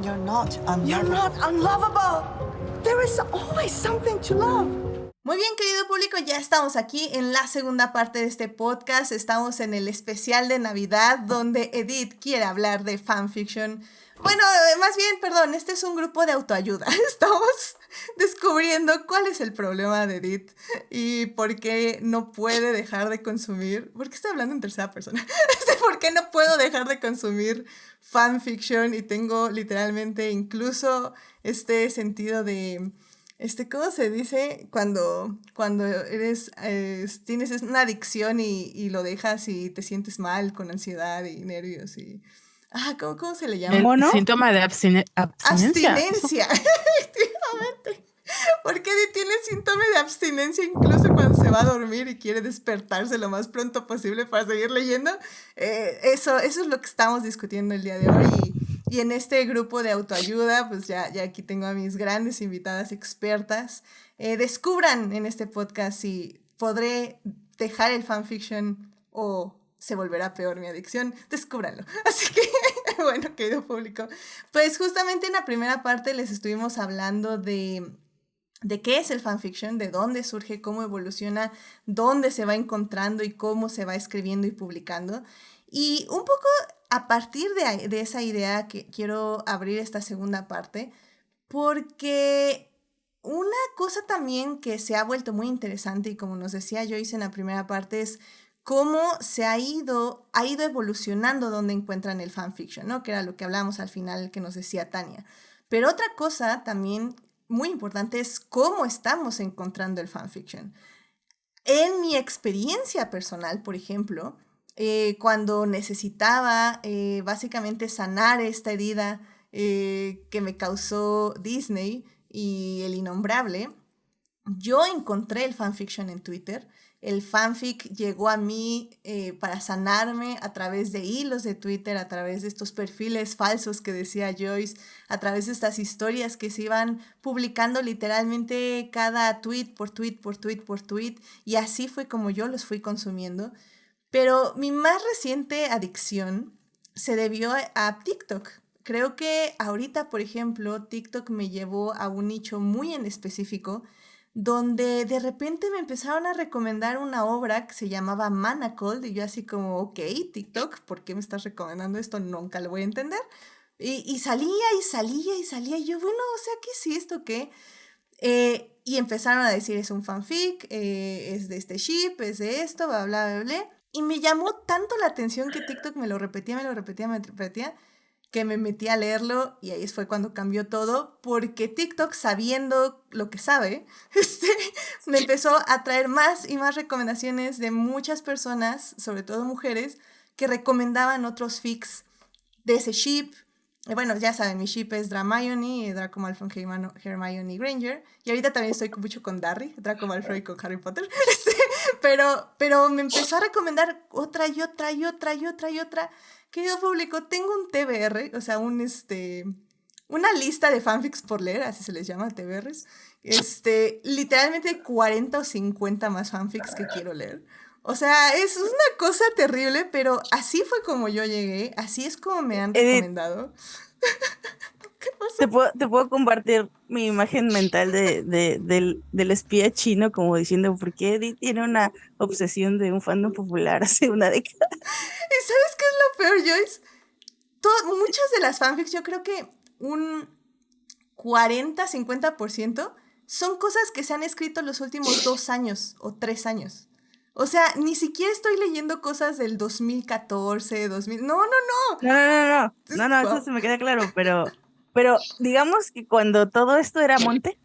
You're not unlovable. You're not unlovable. There is always something to love. Muy bien, querido público, ya estamos aquí en la segunda parte de este podcast. Estamos en el especial de Navidad donde Edith quiere hablar de fanfiction. Bueno, más bien, perdón, este es un grupo de autoayuda. Estamos descubriendo cuál es el problema de Edith y por qué no puede dejar de consumir. ¿Por qué estoy hablando en tercera persona? ¿Por qué no puedo dejar de consumir fanfiction? Y tengo literalmente incluso este sentido de... ¿cómo se dice? Cuando eres, tienes una adicción y lo dejas y te sientes mal con ansiedad y nervios y... ¿Cómo se le llama? El síntoma de abstinencia. Abstinencia, efectivamente. Porque tiene síntoma de abstinencia incluso cuando se va a dormir y quiere despertarse lo más pronto posible para seguir leyendo. Eso es lo que estamos discutiendo el día de hoy. Y en este grupo de autoayuda, pues ya aquí tengo a mis grandes invitadas expertas. Descubran en este podcast si podré dejar el fanfiction o se volverá peor mi adicción. Descúbranlo. Así que, bueno, querido público, pues justamente en la primera parte les estuvimos hablando de qué es el fanfiction, de dónde surge, cómo evoluciona, dónde se va encontrando y cómo se va escribiendo y publicando. Y un poco a partir de esa idea que quiero abrir esta segunda parte, porque una cosa también que se ha vuelto muy interesante y como nos decía Joyce en la primera parte es cómo se ha ido evolucionando donde encuentran el fanfiction, ¿no? Que era lo que hablábamos al final que nos decía Tania. Pero otra cosa también muy importante es cómo estamos encontrando el fanfiction. En mi experiencia personal, por ejemplo, cuando necesitaba básicamente sanar esta herida que me causó Disney y El Innombrable, yo encontré el fanfiction en Twitter. El fanfic llegó a mí para sanarme a través de hilos de Twitter, a través de estos perfiles falsos que decía Joyce, a través de estas historias que se iban publicando literalmente cada tweet por tweet, y así fue como yo los fui consumiendo. Pero mi más reciente adicción se debió a TikTok. Creo que ahorita, por ejemplo, TikTok me llevó a un nicho muy en específico donde de repente me empezaron a recomendar una obra que se llamaba Manacled y yo así como, ok, TikTok, ¿por qué me estás recomendando esto? Nunca lo voy a entender. Y salía y yo, bueno, o sea, ¿qué es esto? ¿Qué? Y empezaron a decir, es un fanfic, es de este ship, es de esto, bla, bla, bla, bla. Y me llamó tanto la atención que TikTok me lo repetía, que me metí a leerlo y ahí fue cuando cambió todo, porque TikTok, sabiendo lo que sabe, me empezó a traer más y más recomendaciones de muchas personas, sobre todo mujeres, que recomendaban otros fics de ese ship. Bueno, ya saben, mi ship es Dramione, Draco Malfoy, Hermione Granger, y ahorita también estoy mucho con Darry, Draco Malfoy con Harry Potter, pero me empezó a recomendar otra y otra. Querido público, tengo un TBR, o sea, una lista de fanfics por leer, así se les llama, TBRs, literalmente 40 o 50 más fanfics que quiero leer. O sea, es una cosa terrible, pero así fue como yo llegué, así es como me han recomendado. ¿Qué pasa? Te puedo compartir mi imagen mental del espía chino, como diciendo, ¿por qué Edith tiene una obsesión de un fandom popular hace una década? ¿Y sabes qué es lo peor, Joyce? Muchas de las fanfics, yo creo que un 40-50% son cosas que se han escrito los últimos 2 años o 3 años. O sea, ni siquiera estoy leyendo cosas del 2014, 2000... No, eso se me queda claro, pero digamos que cuando todo esto era monte,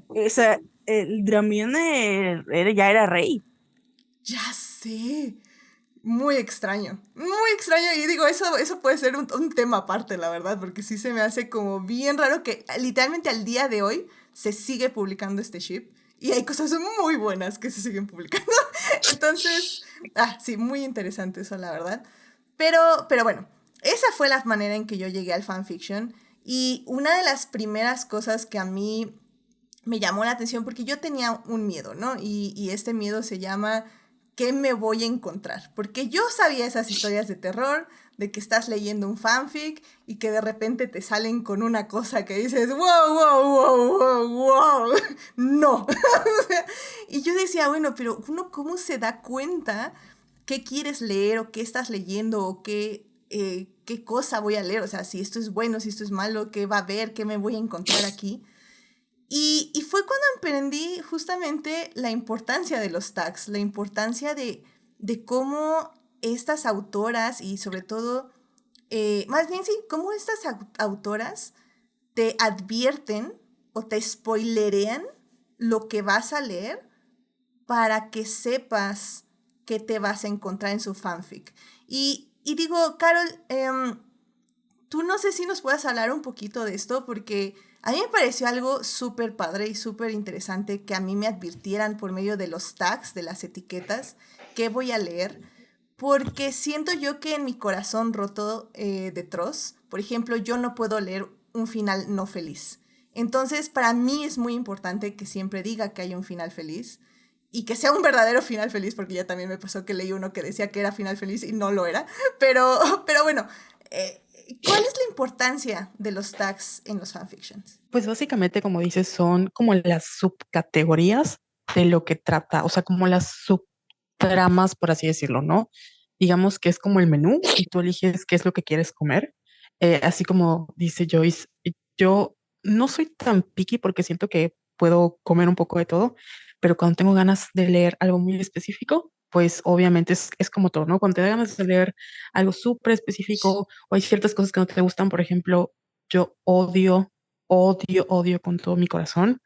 o sea, el Dramione ya era rey. Ya sé. Muy extraño, y digo, eso puede ser un tema aparte, la verdad, porque sí se me hace como bien raro que literalmente al día de hoy se sigue publicando este ship. Y hay cosas muy buenas que se siguen publicando. Entonces, sí, muy interesante eso, la verdad. Pero bueno, esa fue la manera en que yo llegué al fanfiction. Y una de las primeras cosas que a mí me llamó la atención, porque yo tenía un miedo, ¿no? Y este miedo se llama ¿qué me voy a encontrar? Porque yo sabía esas historias de terror de que estás leyendo un fanfic y que de repente te salen con una cosa que dices, wow, wow, wow, wow, wow, no. Y yo decía, bueno, pero uno cómo se da cuenta qué quieres leer o qué estás leyendo o qué cosa voy a leer, o sea, si esto es bueno, si esto es malo, qué va a haber, qué me voy a encontrar aquí. Y fue cuando aprendí justamente la importancia de los tags, la importancia de cómo estas autoras y sobre todo, más bien sí, cómo estas autoras te advierten o te spoilerean lo que vas a leer para que sepas qué te vas a encontrar en su fanfic. Y digo, Carol, tú no sé si nos puedas hablar un poquito de esto, porque a mí me pareció algo súper padre y súper interesante que a mí me advirtieran por medio de los tags, de las etiquetas, qué voy a leer, porque siento yo que en mi corazón roto de Tross, por ejemplo, yo no puedo leer un final no feliz. Entonces, para mí es muy importante que siempre diga que hay un final feliz y que sea un verdadero final feliz, porque ya también me pasó que leí uno que decía que era final feliz y no lo era. Pero bueno, eh, ¿cuál es la importancia de los tags en los fanfictions? Pues básicamente, como dices, son como las subcategorías de lo que trata, o sea, como las subtramas, por así decirlo, ¿no? Digamos que es como el menú y tú eliges qué es lo que quieres comer. Así como dice Joyce, yo no soy tan picky porque siento que puedo comer un poco de todo, pero cuando tengo ganas de leer algo muy específico, pues obviamente es como todo, ¿no? Cuando te da ganas de leer algo súper específico o hay ciertas cosas que no te gustan, por ejemplo, yo odio con todo mi corazón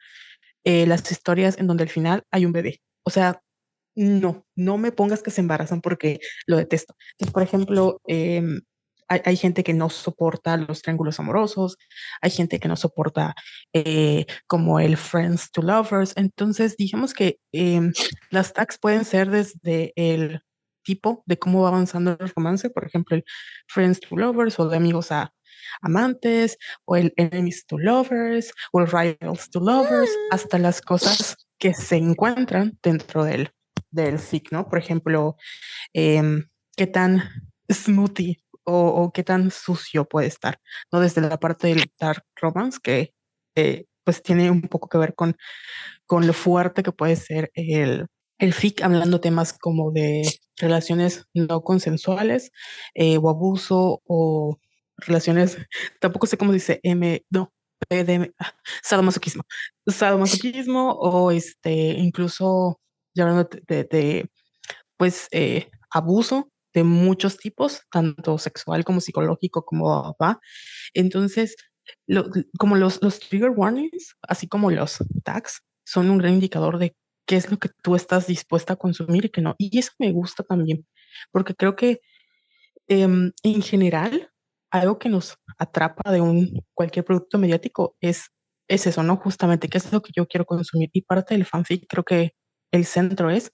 las historias en donde al final hay un bebé. O sea, no me pongas que se embarazan porque lo detesto. Entonces, por ejemplo, hay gente que no soporta los triángulos amorosos, hay gente que no soporta como el friends to lovers. Entonces, digamos que las tags pueden ser desde el tipo de cómo va avanzando el romance, por ejemplo, el friends to lovers o de amigos a amantes, o el enemies to lovers, o el rivals to lovers, hasta las cosas que se encuentran dentro del fic, ¿no? Por ejemplo, qué tan smoothie o qué tan sucio puede estar, ¿no? Desde la parte del dark romance, que pues tiene un poco que ver con lo fuerte que puede ser el fic, hablando temas como de relaciones no consensuales o abuso o relaciones, tampoco sé cómo dice, no, PDM, sadomasoquismo, sadomasoquismo o incluso ya hablando pues abuso de muchos tipos, tanto sexual como psicológico, como va. Entonces, lo- como los trigger warnings, así como los tags, son un gran indicador de qué es lo que tú estás dispuesta a consumir y qué no. Y eso me gusta también, porque creo que en general, algo que nos atrapa de cualquier producto mediático es eso, ¿no? Justamente, qué es lo que yo quiero consumir. Y parte del fanfic, creo que el centro es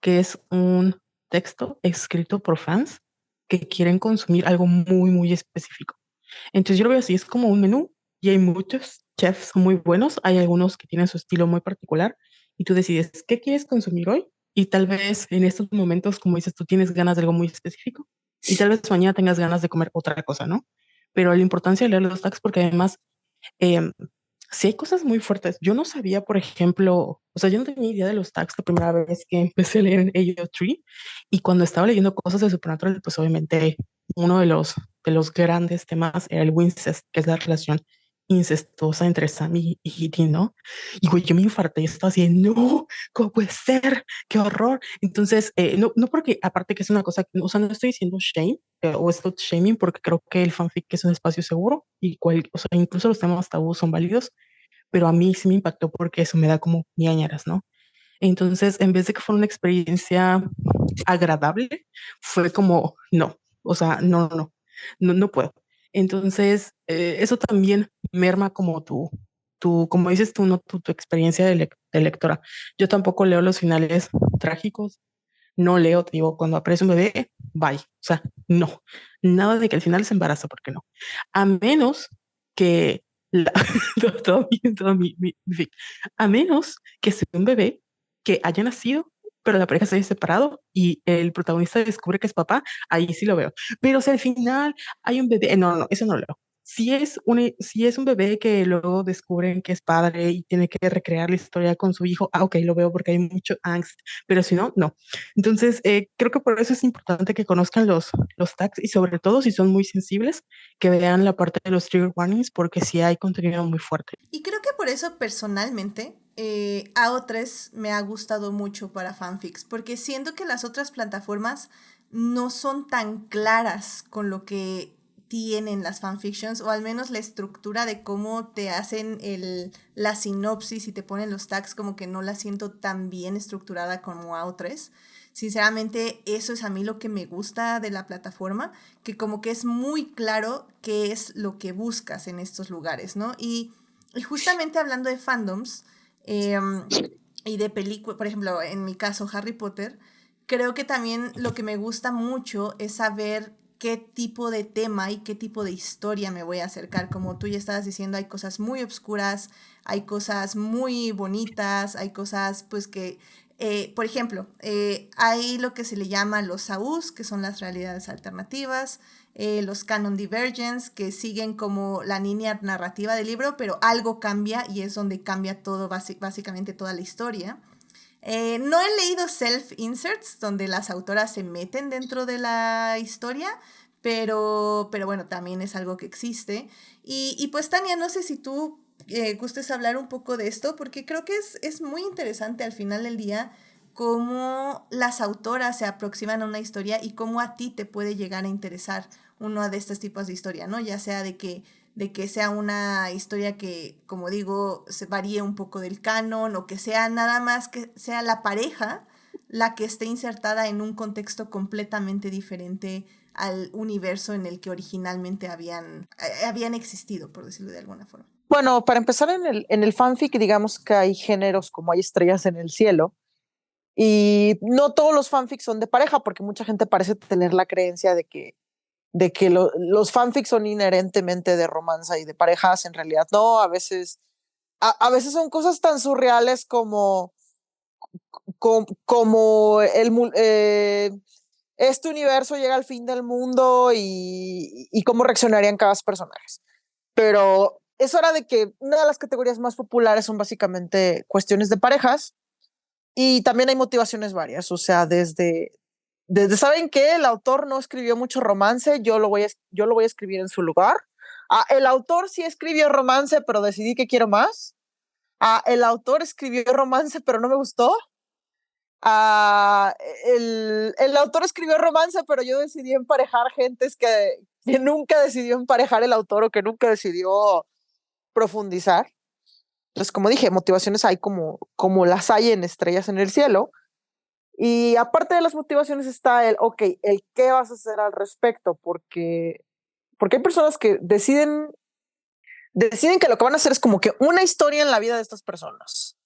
que es un texto escrito por fans que quieren consumir algo muy, muy específico. Entonces yo lo veo así, es como un menú y hay muchos chefs muy buenos, hay algunos que tienen su estilo muy particular y tú decides qué quieres consumir hoy y tal vez en estos momentos, como dices, tú tienes ganas de algo muy específico y tal vez mañana tengas ganas de comer otra cosa, ¿no? Pero la importancia de leer los tags porque además em, sí hay cosas muy fuertes. Yo no sabía, por ejemplo, o sea, yo no tenía idea de los tags la primera vez que empecé a leer en AO3 y cuando estaba leyendo cosas de Supernatural, pues obviamente uno de los grandes temas era el Wincest, que es la relación incestuosa entre Sam y Dean, ¿no? Y güey, yo me infarté y estaba así, no, ¿cómo puede ser? ¡Qué horror! Entonces, no porque, aparte que es una cosa, o sea, no estoy diciendo shame o slut shaming, porque creo que el fanfic es un espacio seguro y o sea, incluso los temas tabú son válidos, pero a mí sí me impactó porque eso me da como ñañaras, ¿no? Entonces, en vez de que fuera una experiencia agradable, fue como, no, o sea, no puedo. Entonces, eso también merma como como dices tú, ¿no? Tu experiencia de lectora. Yo tampoco leo los finales trágicos, no leo, te digo, cuando aparece un bebé, bye. O sea, no, nada de que al final se embaraza, porque no. A menos que, todo mi fic. A menos que sea un bebé que haya nacido pero la pareja se haya separado y el protagonista descubre que es papá, ahí sí lo veo. Pero si al final hay un bebé, no, no, eso no lo veo. Si es un bebé que luego descubren que es padre y tiene que recrear la historia con su hijo, ok, lo veo porque hay mucho angst, pero si no, no. Entonces, creo que por eso es importante que conozcan los tags y sobre todo si son muy sensibles, que vean la parte de los trigger warnings porque sí hay contenido muy fuerte. Y creo que por eso personalmente AO3 me ha gustado mucho para fanfics, porque siento que las otras plataformas no son tan claras con lo que tienen las fanfictions, o al menos la estructura de cómo te hacen la sinopsis y te ponen los tags, como que no la siento tan bien estructurada como AO3. Sinceramente, eso es a mí lo que me gusta de la plataforma, que como que es muy claro qué es lo que buscas en estos lugares, ¿no? Y justamente hablando de fandoms y de películas, por ejemplo, en mi caso Harry Potter, creo que también lo que me gusta mucho es saber qué tipo de tema y qué tipo de historia me voy a acercar. Como tú ya estabas diciendo, hay cosas muy obscuras, hay cosas muy bonitas, hay cosas pues que por ejemplo, hay lo que se le llama los AUs, que son las realidades alternativas, los canon divergence, que siguen como la línea narrativa del libro, pero algo cambia y es donde cambia todo, básicamente toda la historia. No he leído self-inserts, donde las autoras se meten dentro de la historia, pero bueno, también es algo que existe. Y pues Tania, no sé si tú gustes hablar un poco de esto, porque creo que es muy interesante al final del día cómo las autoras se aproximan a una historia y cómo a ti te puede llegar a interesar uno de estos tipos de historia, ¿no? Ya sea de que sea una historia que, como digo, se varíe un poco del canon, o que sea nada más que sea la pareja la que esté insertada en un contexto completamente diferente al universo en el que originalmente habían existido, por decirlo de alguna forma. Bueno, para empezar en el fanfic, digamos que hay géneros como hay estrellas en el cielo, y no todos los fanfics son de pareja, porque mucha gente parece tener la creencia de que los fanfics son inherentemente de romance y de parejas. En realidad no, a veces son cosas tan surreales como este universo llega al fin del mundo y cómo reaccionarían cada personaje. Pero es hora de que una de las categorías más populares son básicamente cuestiones de parejas, y también hay motivaciones varias, o sea, desde ¿saben qué? El autor no escribió mucho romance, yo lo voy a escribir en su lugar. El autor sí escribió romance, pero decidí que quiero más. El autor escribió romance, pero no me gustó. El autor escribió romance, pero yo decidí emparejar gentes que nunca decidió emparejar el autor, o que nunca decidió profundizar. Entonces, como dije, motivaciones hay como las hay en Estrellas en el Cielo. Y aparte de las motivaciones está el qué vas a hacer al respecto, porque hay personas que deciden que lo que van a hacer es como que una historia en la vida de estas personas.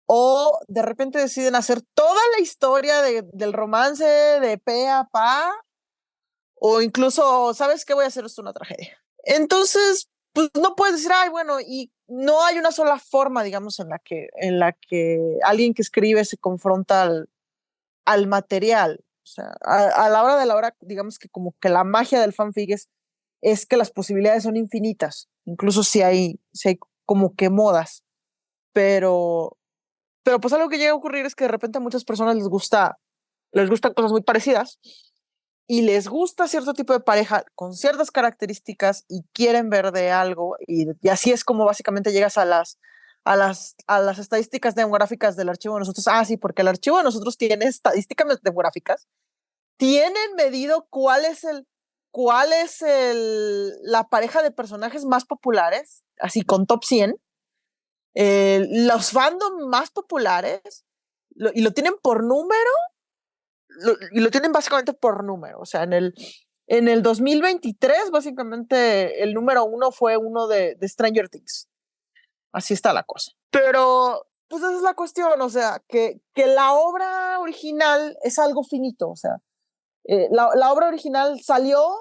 O de repente deciden hacer toda la historia del romance de pe a pa, o incluso, ¿sabes qué? Voy a hacer esto una tragedia. Entonces, pues no puedes decir, ay, bueno, y no hay una sola forma, digamos, en la que alguien que escribe se confronta al material. O sea, a la hora de la hora, digamos que como que la magia del fanfic es que las posibilidades son infinitas, incluso si hay como que modas, pero pues algo que llega a ocurrir es que de repente a muchas personas les gustan cosas muy parecidas, y les gusta cierto tipo de pareja con ciertas características y quieren ver de algo, y así es como básicamente llegas a las estadísticas demográficas del archivo de nosotros. Sí, porque el archivo de nosotros tiene estadísticas demográficas, tienen medido cuál es la pareja de personajes más populares, así con top 100, los fandom más populares, y lo tienen por número, y lo tienen básicamente por número. O sea, en el 2023, básicamente, el número 1 fue uno de Stranger Things. Así está la cosa. Pero, pues esa es la cuestión, o sea, que la obra original es algo finito, o sea, la obra original salió,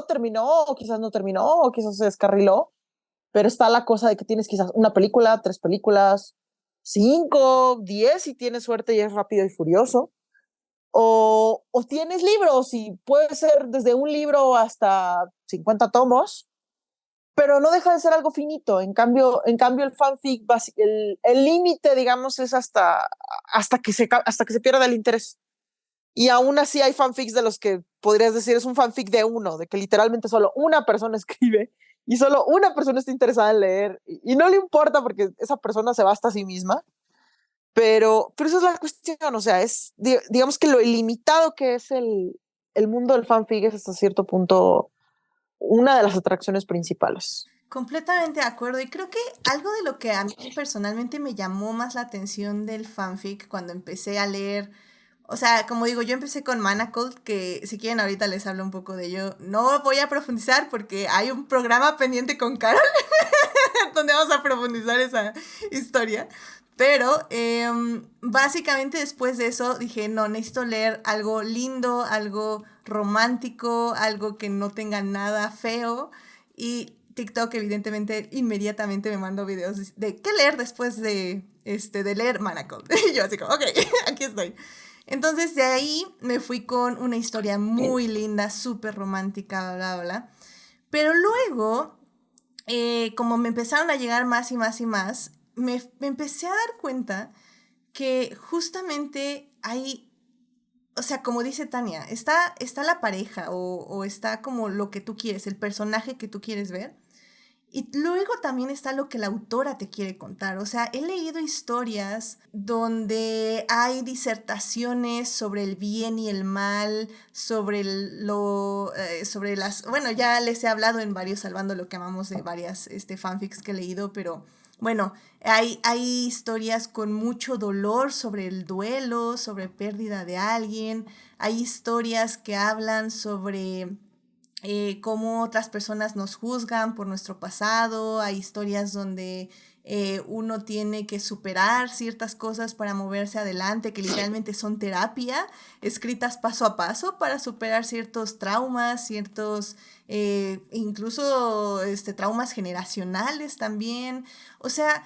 terminó, o quizás no terminó, o quizás se descarriló, pero está la cosa de que tienes quizás una película, 3 películas, 5, 10 si tienes suerte y es Rápido y Furioso. O tienes libros y puede ser desde un libro hasta 50 tomos, pero no deja de ser algo finito. En cambio el fanfic, el límite, digamos, es hasta que se pierda el interés. Y aún así hay fanfics de los que podrías decir es un fanfic de uno, de que literalmente solo una persona escribe y solo una persona está interesada en leer y no le importa porque esa persona se basta a sí misma. Pero esa es la cuestión, o sea, digamos que lo ilimitado que es el mundo del fanfic es hasta cierto punto una de las atracciones principales. Completamente de acuerdo. Y creo que algo de lo que a mí personalmente me llamó más la atención del fanfic cuando empecé a leer, o sea, como digo, yo empecé con Manacled, que si quieren ahorita les hablo un poco de ello. No voy a profundizar porque hay un programa pendiente con Carol donde vamos a profundizar esa historia. Pero básicamente después de eso dije, no, necesito leer algo lindo, algo romántico, algo que no tenga nada feo. Y TikTok evidentemente inmediatamente me mandó videos de qué leer después de leer Manacled. Y yo así como, ok, aquí estoy. Entonces de ahí me fui con una historia muy linda, súper romántica, bla, bla, bla. Pero luego, como me empezaron a llegar más y más y más, me empecé a dar cuenta que justamente hay, o sea, como dice Tania, está la pareja o está como lo que tú quieres, el personaje que tú quieres ver. Y luego también está lo que la autora te quiere contar. O sea, he leído historias donde hay disertaciones sobre el bien y el mal, sobre las... Bueno, ya les he hablado en varios Salvando lo que amamos de varias fanfics que he leído, pero bueno, hay historias con mucho dolor sobre el duelo, sobre pérdida de alguien. Hay historias que hablan sobre cómo otras personas nos juzgan por nuestro pasado. Hay historias donde uno tiene que superar ciertas cosas para moverse adelante, que literalmente son terapia, escritas paso a paso para superar ciertos traumas, ciertos incluso traumas generacionales también. O sea,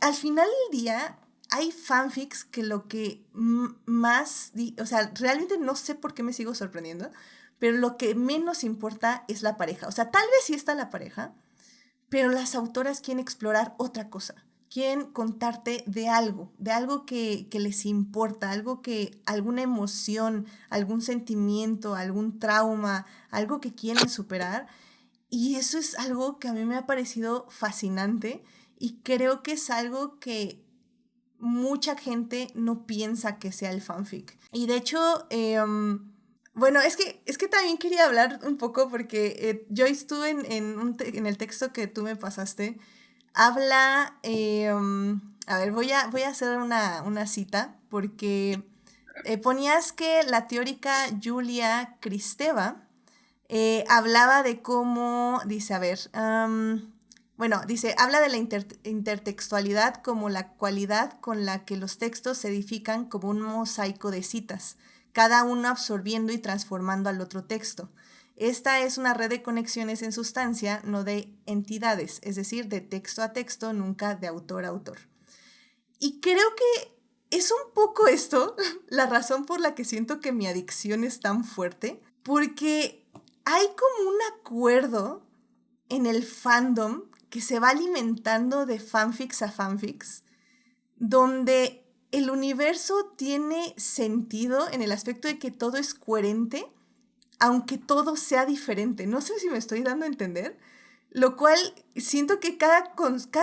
al final del día hay fanfics que lo que más, o sea, realmente no sé por qué me sigo sorprendiendo, pero lo que menos importa es la pareja. O sea, tal vez sí está la pareja, pero las autoras quieren explorar otra cosa. Quieren contarte de algo que les importa, alguna emoción, algún sentimiento, algún trauma, algo que quieren superar. Y eso es algo que a mí me ha parecido fascinante y creo que es algo que mucha gente no piensa que sea el fanfic. Y de hecho, bueno, es que también quería hablar un poco porque yo estuve en el texto que tú me pasaste. Habla, a ver, voy a hacer una cita porque ponías que la teórica Julia Kristeva hablaba de cómo, dice, a ver, bueno, dice, habla de la intertextualidad como la cualidad con la que los textos se edifican como un mosaico de citas, cada uno absorbiendo y transformando al otro texto. Esta es una red de conexiones en sustancia, no de entidades, es decir, de texto a texto, nunca de autor a autor. Y creo que es un poco esto la razón por la que siento que mi adicción es tan fuerte, porque hay como un acuerdo en el fandom que se va alimentando de fanfics a fanfics, donde el universo tiene sentido en el aspecto de que todo es coherente, aunque todo sea diferente. No sé si me estoy dando a entender, lo cual siento que cada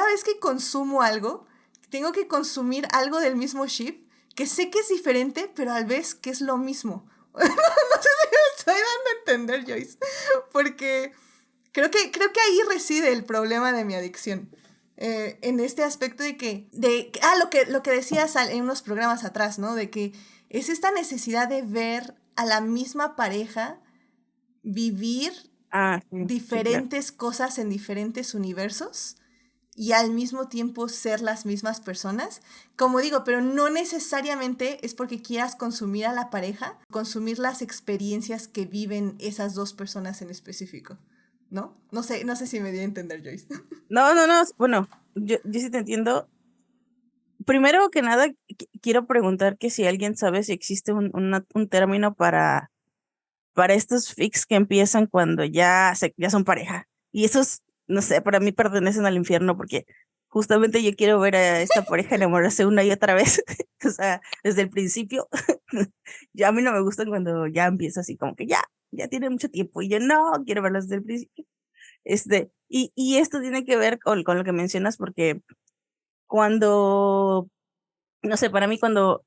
vez que consumo algo, tengo que consumir algo del mismo ship, que sé que es diferente, pero a la vez que es lo mismo. No sé si me estoy dando a entender, Joyce, porque creo que ahí reside el problema de mi adicción. En este aspecto lo que decías en unos programas atrás, ¿no? De que es esta necesidad de ver a la misma pareja vivir diferentes cosas en diferentes universos y al mismo tiempo ser las mismas personas. Como digo, pero no necesariamente es porque quieras consumir a la pareja, consumir las experiencias que viven esas dos personas en específico, ¿no? No sé si me di a entender, Joyce. No, bueno, yo sí te entiendo. primero que nada, quiero preguntar que si alguien sabe si existe un término para estos fics que empiezan cuando ya son pareja. Y esos, no sé, para mí pertenecen al infierno porque justamente yo quiero ver a esta pareja enamorarse una y otra vez. O sea, desde el principio. Ya a mí no me gustan cuando ya empieza así como que ya tiene mucho tiempo y yo no quiero verlos desde el principio. Y esto tiene que ver con lo que mencionas porque cuando, no sé, para mí cuando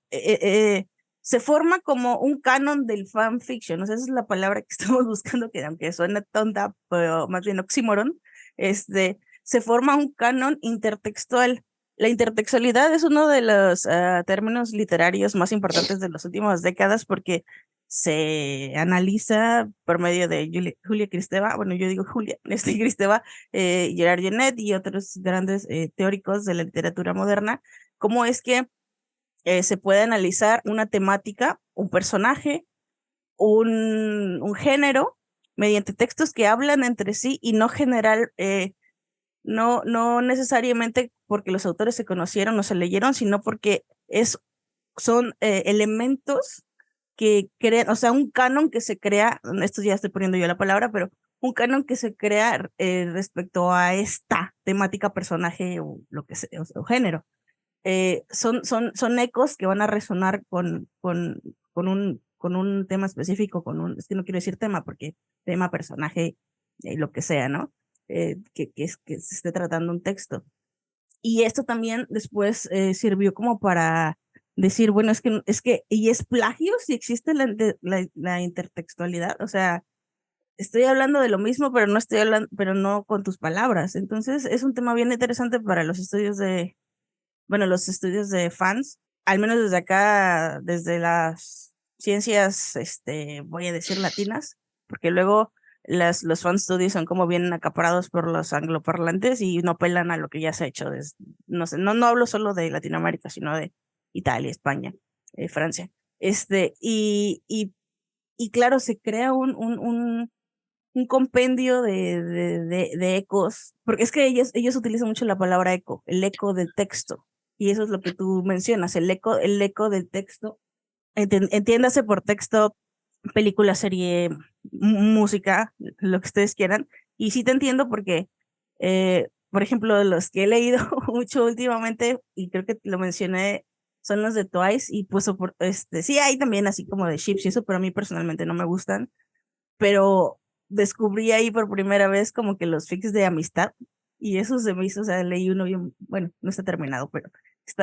se forma como un canon del fanfiction, o sea, esa es la palabra que estamos buscando, que aunque suena tonta, pero más bien oxímoron, se forma un canon intertextual. La intertextualidad es uno de los términos literarios más importantes de las últimas décadas porque se analiza por medio de Julia Kristeva, bueno, yo digo Julia, Kristeva, Gerard Genet y otros grandes teóricos de la literatura moderna, cómo es que se puede analizar una temática, un personaje, un género, mediante textos que hablan entre sí y no necesariamente porque los autores se conocieron o se leyeron, sino porque son elementos que crean, o sea, un canon que se crea, esto ya estoy poniendo yo la palabra, pero un canon que se crea respecto a esta temática, personaje o lo que sea, o género. Son ecos que van a resonar con un tema específico, es que no quiero decir tema, porque tema, personaje, lo que sea, ¿no? Que se esté tratando un texto. Y esto también después sirvió como para decir, bueno, y es plagio si existe la intertextualidad, o sea, estoy hablando de lo mismo, pero no estoy hablando, pero no con tus palabras. Entonces, es un tema bien interesante para los estudios de fans, al menos desde acá, desde las ciencias, voy a decir latinas, porque luego los fan studies son como bien acaparados por los angloparlantes y no pelan a lo que ya se ha hecho. No sé, no hablo solo de Latinoamérica, sino de Italia, España, Francia. Y claro, se crea un compendio de ecos, porque es que ellos utilizan mucho la palabra eco, el eco del texto, y eso es lo que tú mencionas, el eco del texto, entiéndase por texto, película, serie, música, lo que ustedes quieran, y sí te entiendo porque, por ejemplo, los que he leído mucho últimamente, y creo que lo mencioné, son los de Twice, y pues sí hay también así como de ships y eso, pero a mí personalmente no me gustan, pero descubrí ahí por primera vez como que los fics de amistad y eso se me hizo, o sea, leí uno bien, bueno, no está terminado, pero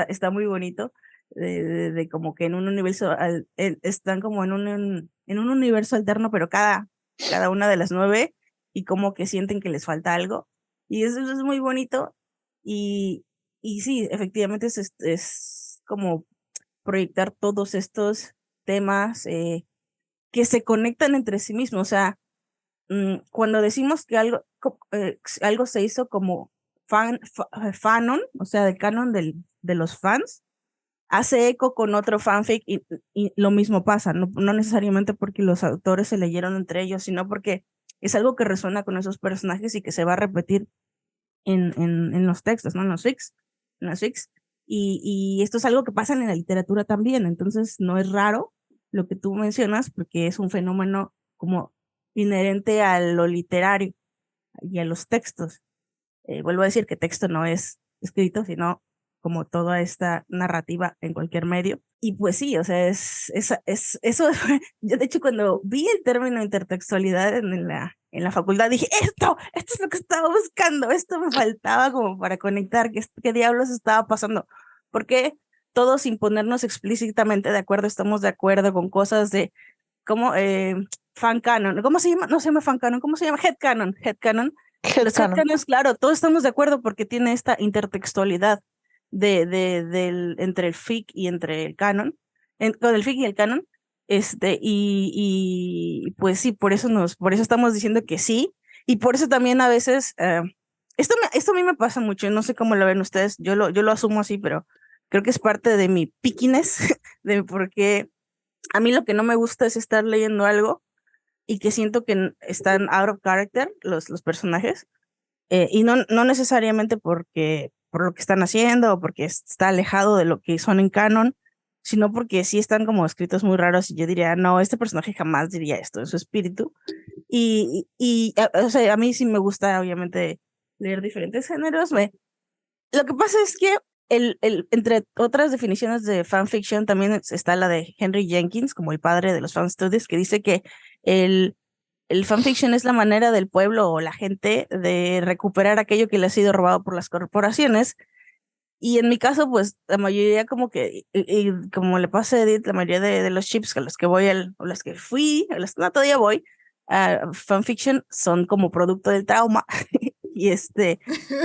está muy bonito, de como que en un universo, están como en un universo alterno, pero cada una de las 9 y como que sienten que les falta algo y eso es muy bonito y, y sí, efectivamente es como proyectar todos estos temas que se conectan entre sí mismos, o sea, cuando decimos que algo se hizo como fanon, o sea, del canon de los fans, hace eco con otro fanfic y lo mismo pasa, no necesariamente porque los autores se leyeron entre ellos, sino porque es algo que resuena con esos personajes y que se va a repetir en los textos, ¿no? En las fics. Y esto es algo que pasa en la literatura también, entonces no es raro lo que tú mencionas porque es un fenómeno como inherente a lo literario y a los textos. Vuelvo a decir que texto no es escrito, sino como toda esta narrativa en cualquier medio. Y pues sí, o sea, es eso. Yo de hecho cuando vi el término intertextualidad en la facultad dije, esto es lo que estaba buscando, esto me faltaba como para conectar, qué diablos estaba pasando. Porque todos sin ponernos explícitamente de acuerdo, estamos de acuerdo con cosas de como fan canon, ¿cómo se llama? No se llama fan canon, ¿cómo se llama? Headcanon. Los Headcanon. headcanons, claro, todos estamos de acuerdo porque tiene esta intertextualidad entre el fic y entre el canon, con el fic y el canon, y pues sí, por eso estamos diciendo que sí, y por eso también a veces, esto a mí me pasa mucho, no sé cómo lo ven ustedes, yo lo asumo así, pero creo que es parte de mi pickiness, porque a mí lo que no me gusta es estar leyendo algo y que siento que están out of character los personajes, y no necesariamente porque por lo que están haciendo o porque está alejado de lo que son en canon, sino porque sí están como escritos muy raros y yo diría, no, este personaje jamás diría esto en su espíritu. O sea, a mí sí me gusta, obviamente, leer diferentes géneros. Lo que pasa es que entre otras definiciones de fanfiction también está la de Henry Jenkins, como el padre de los fan studies, que dice que el fanfiction es la manera del pueblo o la gente de recuperar aquello que le ha sido robado por las corporaciones. Y en mi caso, pues la mayoría como que, y como le pasa a Edith, la mayoría de los chips a los que voy, o los que fui, a los que no todavía voy, a fanfiction son como producto del trauma. y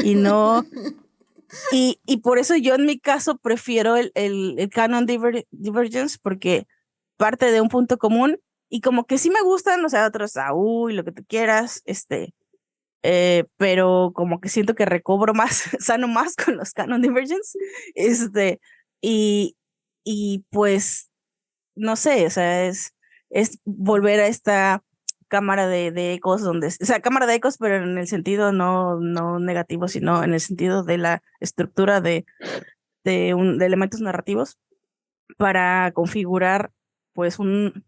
y no, y por eso yo en mi caso prefiero el canon divergence, porque parte de un punto común y como que sí me gustan, o sea, otros, y lo que tú quieras, pero como que siento que recobro más, sano más con los canon divergence, y, y pues, no sé, o sea, es volver a esta cámara de ecos o sea, cámara de ecos, pero en el sentido no negativo, sino en el sentido de la estructura de elementos narrativos para configurar, pues, un,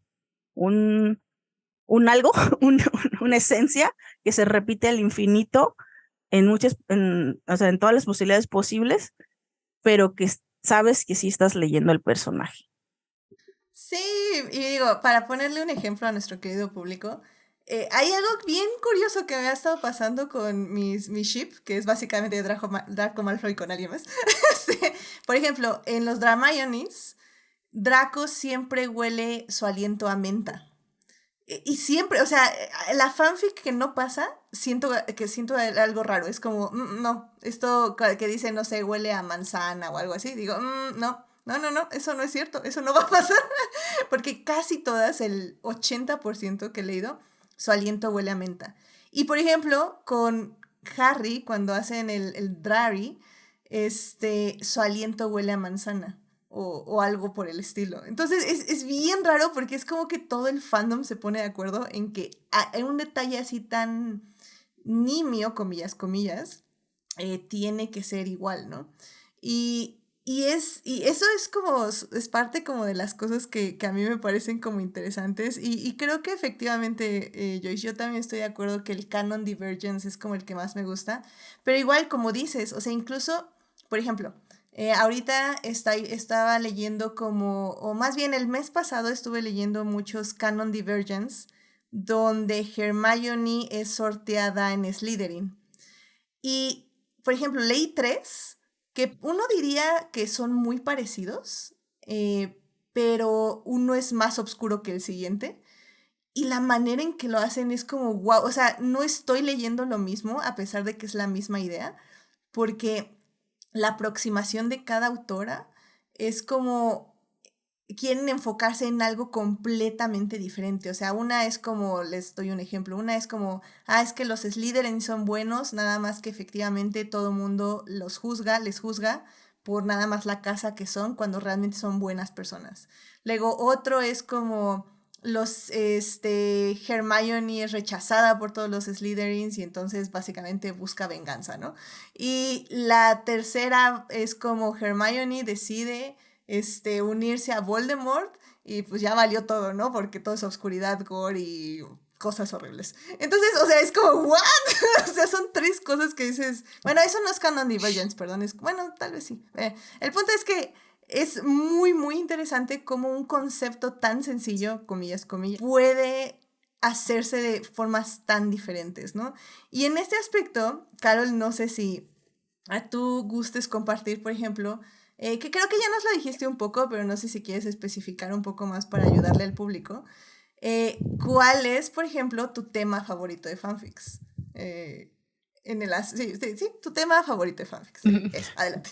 un algo, una esencia que se repite al infinito o sea, en todas las posibilidades posibles, pero que sabes que sí estás leyendo el personaje. Sí, y digo, para ponerle un ejemplo a nuestro querido público, hay algo bien curioso que me ha estado pasando con mi ship, que es básicamente Draco Malfoy con alguien más. Por ejemplo, en los Dramionies, Draco siempre huele su aliento a menta. Y siempre, o sea, la fanfic que no pasa, siento algo raro. Es como, no, esto que dice, no sé, huele a manzana o algo así. Digo, no, eso no es cierto, eso no va a pasar. Porque casi todas, el 80% que he leído, su aliento huele a menta. Y por ejemplo, con Harry, cuando hacen el Drarry, su aliento huele a manzana o algo por el estilo. Entonces es bien raro porque es como que todo el fandom se pone de acuerdo en que en un detalle así tan nimio, comillas, tiene que ser igual, ¿no? Y eso es como, es parte como de las cosas que a mí me parecen como interesantes y creo que efectivamente, Joyce, yo también estoy de acuerdo que el canon divergence es como el que más me gusta, pero igual como dices, o sea, incluso, por ejemplo, ahorita estaba leyendo o más bien el mes pasado estuve leyendo muchos canon divergence donde Hermione es sorteada en Slytherin. Y, por ejemplo, leí 3 que uno diría que son muy parecidos, pero uno es más oscuro que el siguiente. Y la manera en que lo hacen es como, wow, o sea, no estoy leyendo lo mismo a pesar de que es la misma idea, porque la aproximación de cada autora es como quieren enfocarse en algo completamente diferente. O sea, una es como, les doy un ejemplo, una es como, es que los Slytherin son buenos, nada más que efectivamente todo mundo les juzga por nada más la casa que son, cuando realmente son buenas personas. Luego otro es como Hermione es rechazada por todos los Slytherins y entonces básicamente busca venganza, ¿no? Y la tercera es como Hermione decide unirse a Voldemort y pues ya valió todo, ¿no? Porque todo es oscuridad, gore y cosas horribles. Entonces, o sea, es como, ¿what? O sea, son 3 cosas que dices, bueno, eso no es canon divergence, perdón, bueno, tal vez sí. El punto es que es muy, muy interesante cómo un concepto tan sencillo, comillas, puede hacerse de formas tan diferentes, ¿no? Y en este aspecto, Carol, no sé si a tú gustes compartir, por ejemplo, que creo que ya nos lo dijiste un poco, pero no sé si quieres especificar un poco más para ayudarle al público. ¿Cuál es, por ejemplo, tu tema favorito de fanfics? Sí, tu tema favorito de fanfics. Eso, adelante.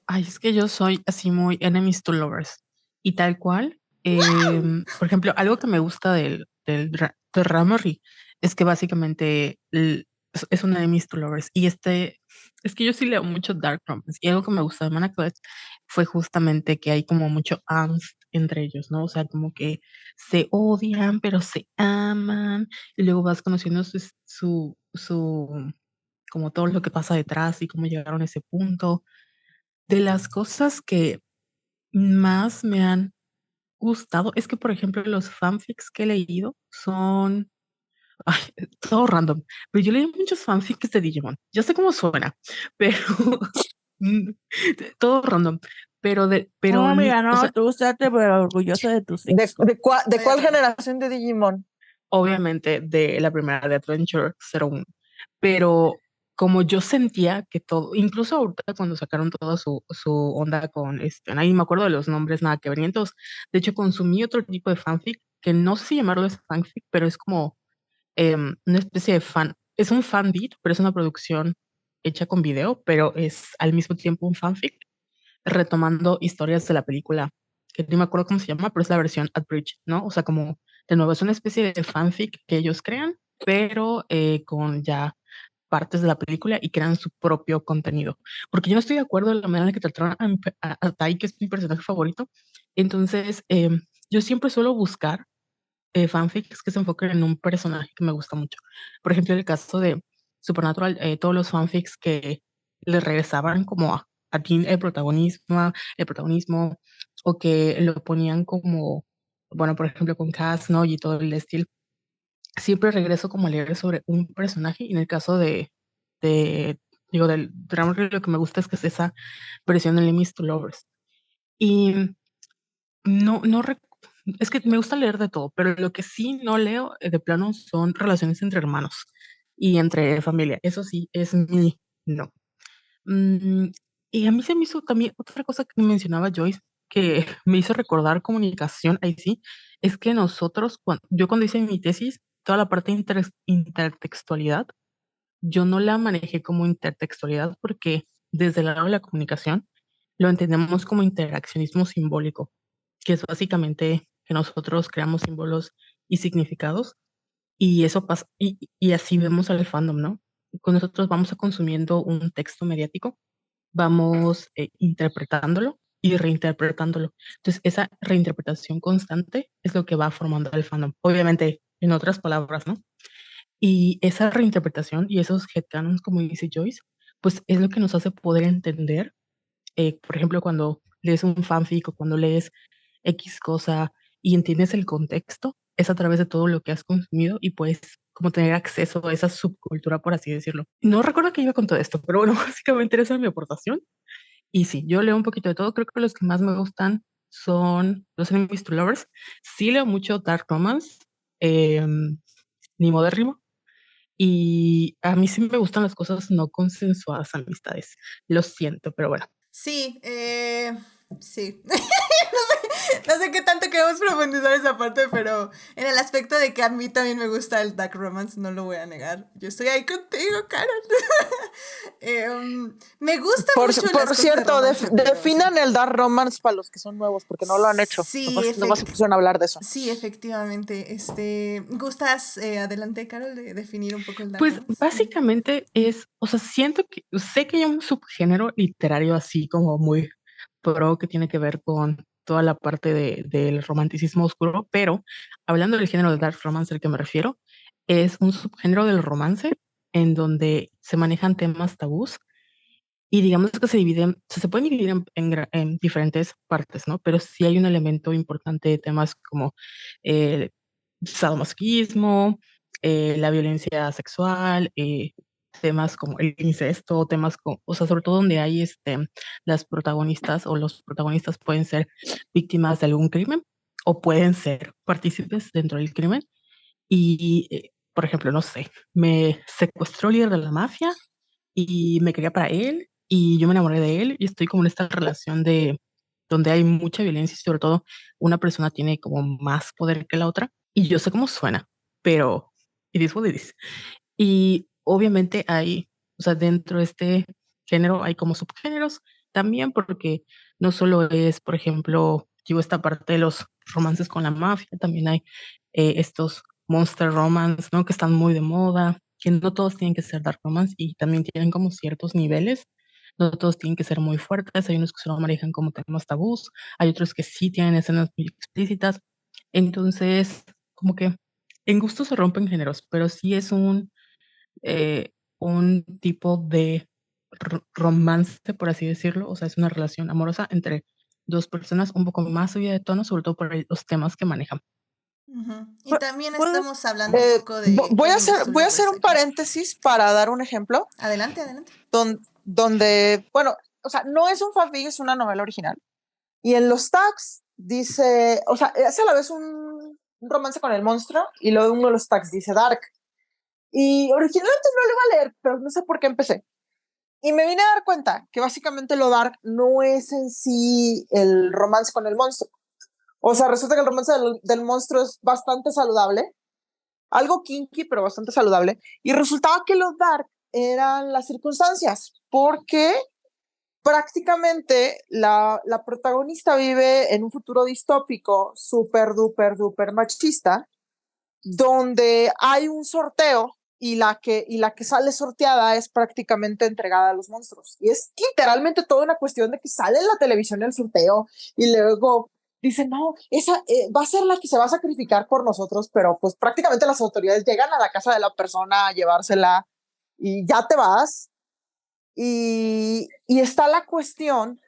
Ay, es que yo soy así muy enemies to lovers. Y tal cual, por ejemplo, algo que me gusta del Ramory es que básicamente es un enemies to lovers. Y es que yo sí leo mucho Dark Romance. Y algo que me gusta de Mana Clutch fue justamente que hay como mucho angst entre ellos, ¿no? O sea, como que se odian, pero se aman. Y luego vas conociendo su como todo lo que pasa detrás y cómo llegaron a ese punto. De las cosas que más me han gustado es que, por ejemplo, los fanfics que he leído son ay, todo random, pero yo leí muchos fanfics de Digimon. Yo sé cómo suena, pero mm, todo random, pero No, mira, o no, sea, tú estate pero orgulloso de tus ¿De, fics. de cuál Eh, generación de Digimon? obviamente de la primera de Adventure 01, pero como yo sentía que todo, incluso ahorita cuando sacaron toda su onda con ahí me acuerdo de los nombres nada que ver, y entonces, de hecho consumí otro tipo de fanfic que no sé si llamarlo es fanfic, pero es como una especie de fan, es un fan beat, pero es una producción hecha con video, pero es al mismo tiempo un fanfic, retomando historias de la película, que no me acuerdo cómo se llama, pero es la versión at Bridge, ¿no? O sea, como, de nuevo, es una especie de fanfic que ellos crean, pero con ya partes de la película y crean su propio contenido. Porque yo no estoy de acuerdo en la manera en la que trataron a Tai, que es mi personaje favorito. Entonces, yo siempre suelo buscar fanfics que se enfoquen en un personaje que me gusta mucho. Por ejemplo, en el caso de Supernatural, todos los fanfics que le regresaban como a Dean el protagonismo, o que lo ponían como, bueno, por ejemplo, con Cass, ¿no? Y todo el estilo. Siempre regreso como a leer sobre un personaje, y en el caso de digo, del drama, lo que me gusta es que es esa versión de Enemies to Lovers. Y no, es que me gusta leer de todo, pero lo que sí no leo de plano son relaciones entre hermanos y entre familia. Eso sí es mi no. Mm, y a mí se me hizo también otra cosa que mencionaba Joyce, que me hizo recordar comunicación, ahí sí, es que nosotros, yo cuando hice mi tesis, toda la parte de intertextualidad, yo no la manejé como intertextualidad porque desde el lado de la comunicación lo entendemos como interaccionismo simbólico, que es básicamente que nosotros creamos símbolos y significados, y eso pasa, y así vemos al fandom, ¿no? Cuando nosotros vamos a consumiendo un texto mediático, vamos interpretándolo y reinterpretándolo. Entonces, esa reinterpretación constante es lo que va formando el fandom. Obviamente, en otras palabras, ¿no? Y esa reinterpretación y esos headcanons, como dice Joyce, pues es lo que nos hace poder entender, por ejemplo, cuando lees un fanfic o cuando lees X cosa y entiendes el contexto, es a través de todo lo que has consumido y puedes como tener acceso a esa subcultura, por así decirlo. No recuerdo que iba con todo esto, pero bueno, básicamente esa es mi aportación. Y sí, yo leo un poquito de todo. Creo que los que más me gustan son los Enemies to Lovers. Sí leo mucho Dark Romance, eh, ni Modérrimo. Y a mí sí me gustan las cosas no consensuadas, amistades. Lo siento, pero bueno. Sí, sí. No sé qué tanto queremos profundizar esa parte, pero en el aspecto de que a mí también me gusta el dark romance, no lo voy a negar. Yo estoy ahí contigo, Carol. Me gusta mucho las Por cosas de cierto, romance, pero sí. definan el Dark Romance para los que son nuevos, porque no lo han hecho. Sí, Nomás se pusieron a hablar de eso. sí, efectivamente. ¿Gustas, adelante, Carol, de definir un poco el dark Pues romance? básicamente es, o sea, sé que hay un subgénero literario así como muy pro que tiene que ver con toda la parte del romanticismo oscuro, pero hablando del género de dark romance al que me refiero, es un subgénero del romance en donde se manejan temas tabús. Y digamos que se pueden dividir en diferentes partes, ¿no? Pero sí hay un elemento importante de temas como el sadomasoquismo, la violencia sexual, temas como el incesto, temas como, o sea, sobre todo donde hay las protagonistas o los protagonistas pueden ser víctimas de algún crimen o pueden ser partícipes dentro del crimen. Y, por ejemplo, no sé, me secuestró el líder de la mafia y me quería para él y yo me enamoré de él y estoy como en esta relación de donde hay mucha violencia y sobre todo una persona tiene como más poder que la otra y yo sé cómo suena, pero it is what it is. Y obviamente hay, o sea, dentro de este género hay como subgéneros también porque no solo es, por ejemplo, digo, esta parte de los romances con la mafia, también hay estos monster romance, ¿no? Que están muy de moda, que no todos tienen que ser dark romance y también tienen como ciertos niveles. No todos tienen que ser muy fuertes, hay unos que solo manejan como temas tabús, hay otros que sí tienen escenas muy explícitas. Entonces, como que en gusto se rompen géneros, pero sí es eh, un tipo de romance, por así decirlo, o sea, es una relación amorosa entre dos personas un poco más subida de tono, sobre todo por los temas que manejan. Y también ¿Puedo? estamos hablando un poco de Voy a Studio hacer un Recycle. paréntesis para dar un ejemplo Adelante, adelante. donde, bueno, o sea, no es un fanfic, es una novela original. Y en los tags dice, o sea, es a la vez un romance con el monstruo y luego uno de los tags dice Dark. Y originalmente no lo iba a leer, pero no sé por qué empecé. Y me vine a dar cuenta que básicamente lo Dark no es en sí el romance con el monstruo. O sea, resulta que el romance del monstruo es bastante saludable, algo kinky, pero bastante saludable. Y resultaba que lo Dark eran las circunstancias, porque prácticamente la protagonista vive en un futuro distópico súper, duper machista, donde hay un sorteo y la que sale sorteada es prácticamente entregada a los monstruos. Y es literalmente toda una cuestión de que sale en la televisión el sorteo y luego dicen, no, esa va a ser la que se va a sacrificar por nosotros, pero pues prácticamente las autoridades llegan a la casa de la persona a llevársela y ya te vas. Y está la cuestión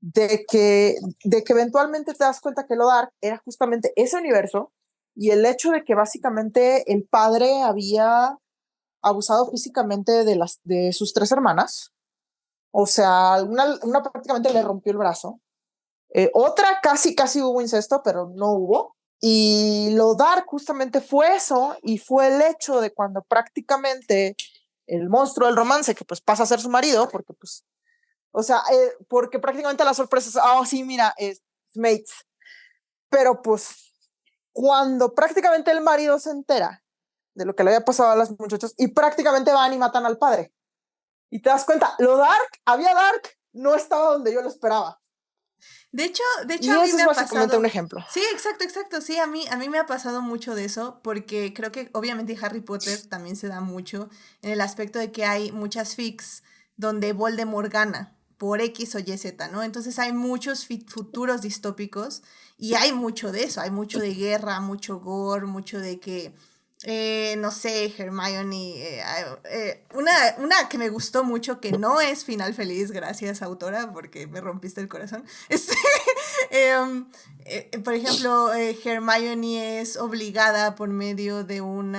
de que eventualmente te das cuenta que lo Dark era justamente ese universo y el hecho de que básicamente el padre había abusado físicamente de sus tres hermanas. O sea, una prácticamente le rompió el brazo. Otra casi hubo incesto, pero no hubo. Y lo Dark justamente fue eso y fue el hecho de cuando prácticamente el monstruo del romance, que pues pasa a ser su marido, porque pues, o sea, porque prácticamente la sorpresa es, sí, mira, es mates. Pero pues cuando prácticamente el marido se entera de lo que le había pasado a las muchachas y prácticamente van y matan al padre. Y te das cuenta, lo había Dark, no estaba donde yo lo esperaba. De hecho Y a mí ese me es ha básicamente pasado. un ejemplo. Sí, exacto. Sí, a mí me ha pasado mucho de eso, porque creo que obviamente Harry Potter también se da mucho en el aspecto de que hay muchas fics donde Voldemort gana por X o Y Z, ¿no? Entonces hay muchos futuros distópicos y hay mucho de eso, hay mucho de guerra, mucho gore, mucho de que no sé, Hermione, una que me gustó mucho, que no es final feliz, gracias autora, porque me rompiste el corazón. Por ejemplo, Hermione es obligada por medio de un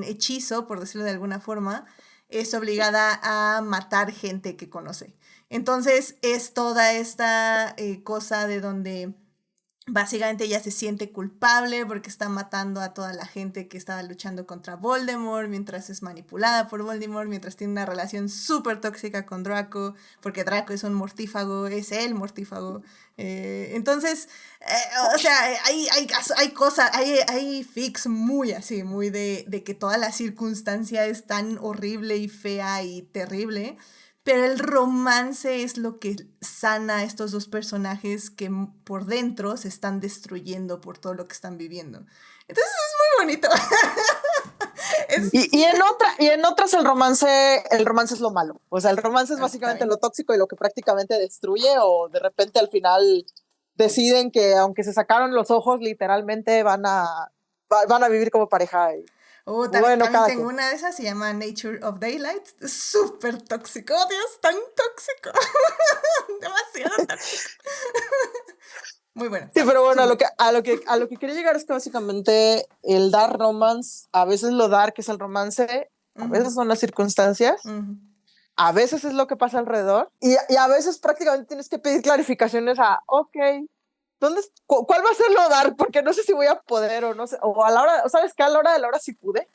hechizo, por decirlo de alguna forma, es obligada a matar gente que conoce. Entonces es toda esta cosa de donde básicamente ella se siente culpable porque está matando a toda la gente que estaba luchando contra Voldemort, mientras es manipulada por Voldemort, mientras tiene una relación súper tóxica con Draco, porque Draco es un mortífago, es el mortífago. Entonces, o sea, hay cosas, hay fics muy así, muy de que toda la circunstancia es tan horrible y fea y terrible. Pero el romance es lo que sana a estos dos personajes que por dentro se están destruyendo por todo lo que están viviendo. Entonces es muy bonito. Y en otras el romance es lo malo. O sea, el romance es básicamente También. lo tóxico y lo que prácticamente destruye, o de repente al final deciden que aunque se sacaron los ojos, literalmente van a vivir como pareja. Y, bueno, También cada tengo quien. una de esas, se llama Nature of Daylight. Súper tóxico, oh, Dios, tan tóxico. Demasiado tóxico. Muy bueno. Sí, pero bueno, súper. a lo que quería llegar es que básicamente el dark romance, a veces lo dark es el romance, a veces son las circunstancias, a veces es lo que pasa alrededor, y a veces prácticamente tienes que pedir clarificaciones ok, ¿cuál va a ser lo dark? Porque no sé si voy a poder o no sé, o a la hora, o sabes que a la hora de la hora sí pude,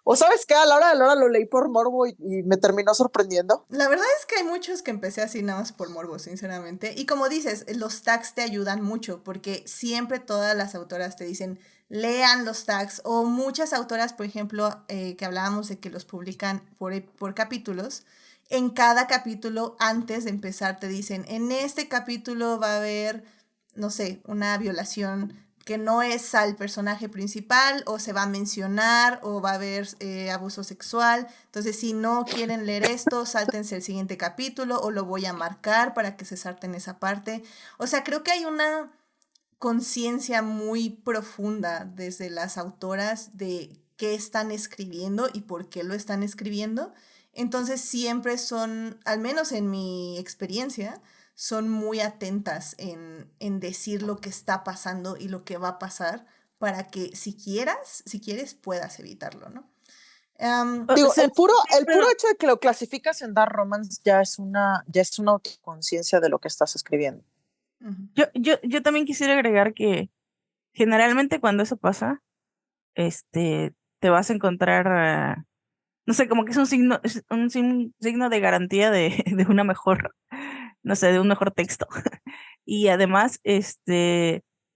o sabes que a la hora de la hora lo leí por morbo y me terminó sorprendiendo. La verdad es que hay muchos que empecé así nada más por morbo, sinceramente. Y como dices, los tags te ayudan mucho porque siempre todas las autoras te dicen, lean los tags. O muchas autoras, por ejemplo, que hablábamos de que los publican por capítulos. En cada capítulo, antes de empezar, te dicen, en este capítulo va a haber, no sé, una violación que no es al personaje principal, o se va a mencionar, o va a haber abuso sexual. Entonces, si no quieren leer esto, sáltense el siguiente capítulo, o lo voy a marcar para que se salten esa parte. O sea, creo que hay una conciencia muy profunda desde las autoras de qué están escribiendo y por qué lo están escribiendo. Entonces siempre son, al menos en mi experiencia, son muy atentas en decir lo que está pasando y lo que va a pasar para que si quieres, puedas evitarlo, ¿no? Digo, Sí, el puro pero hecho de que lo clasificas en dark romance ya es una autoconciencia de lo que estás escribiendo. Ujú. yo también quisiera agregar que generalmente cuando eso pasa, te vas a encontrar, no sé, como que es un signo de garantía de una mejor, no sé, de un mejor texto. Y además,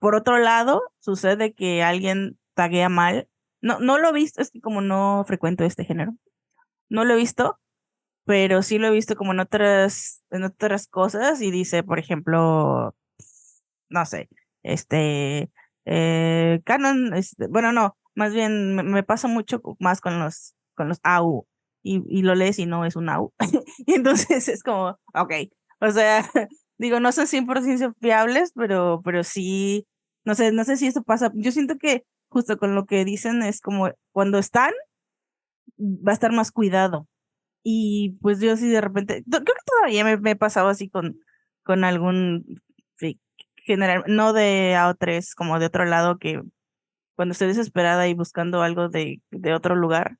por otro lado, sucede que alguien taguea mal. No, no lo he visto, es que como no frecuento este género, no lo he visto, pero sí lo he visto como en otras cosas y dice, por ejemplo, no sé, este, Canon, bueno, no, más bien me pasa mucho más con los AU y lo lees y no es un AU. Y entonces es como, ok, o sea, digo, no son 100% fiables, pero sí, no sé si esto pasa. Yo siento que justo con lo que dicen es como cuando están, va a estar más cuidado. Y pues yo sí de repente, creo que todavía me he pasado así con algún sí, general, no de AO3, como de otro lado, que cuando estoy desesperada y buscando algo de otro lugar,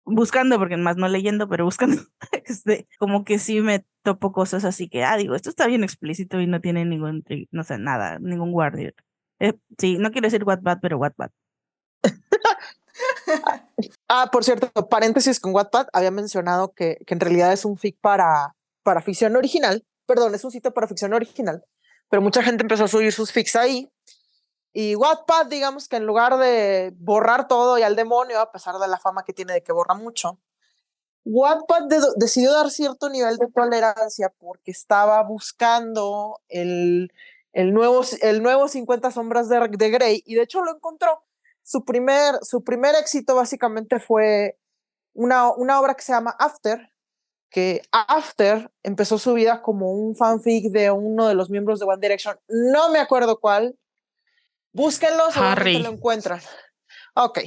buscando, porque más no leyendo, pero buscando, como que sí me topo cosas así que, digo, esto está bien explícito y no tiene ningún, no sé, nada, ningún guardia. Sí, no quiero decir Wattpad, pero Wattpad. Por cierto, paréntesis con Wattpad, había mencionado que en realidad es un fic para ficción original, perdón, es un sitio para ficción original, pero mucha gente empezó a subir sus fics ahí. Y Wattpad, digamos que en lugar de borrar todo y al demonio, a pesar de la fama que tiene de que borra mucho, Wattpad decidió dar cierto nivel de tolerancia porque estaba buscando el nuevo 50 sombras de Grey, y de hecho lo encontró. Su primer éxito básicamente fue una obra que se llama After, que After empezó su vida como un fanfic de uno de los miembros de One Direction, no me acuerdo cuál. Búsquenlo, seguramente lo Harry, encuentran. Ok,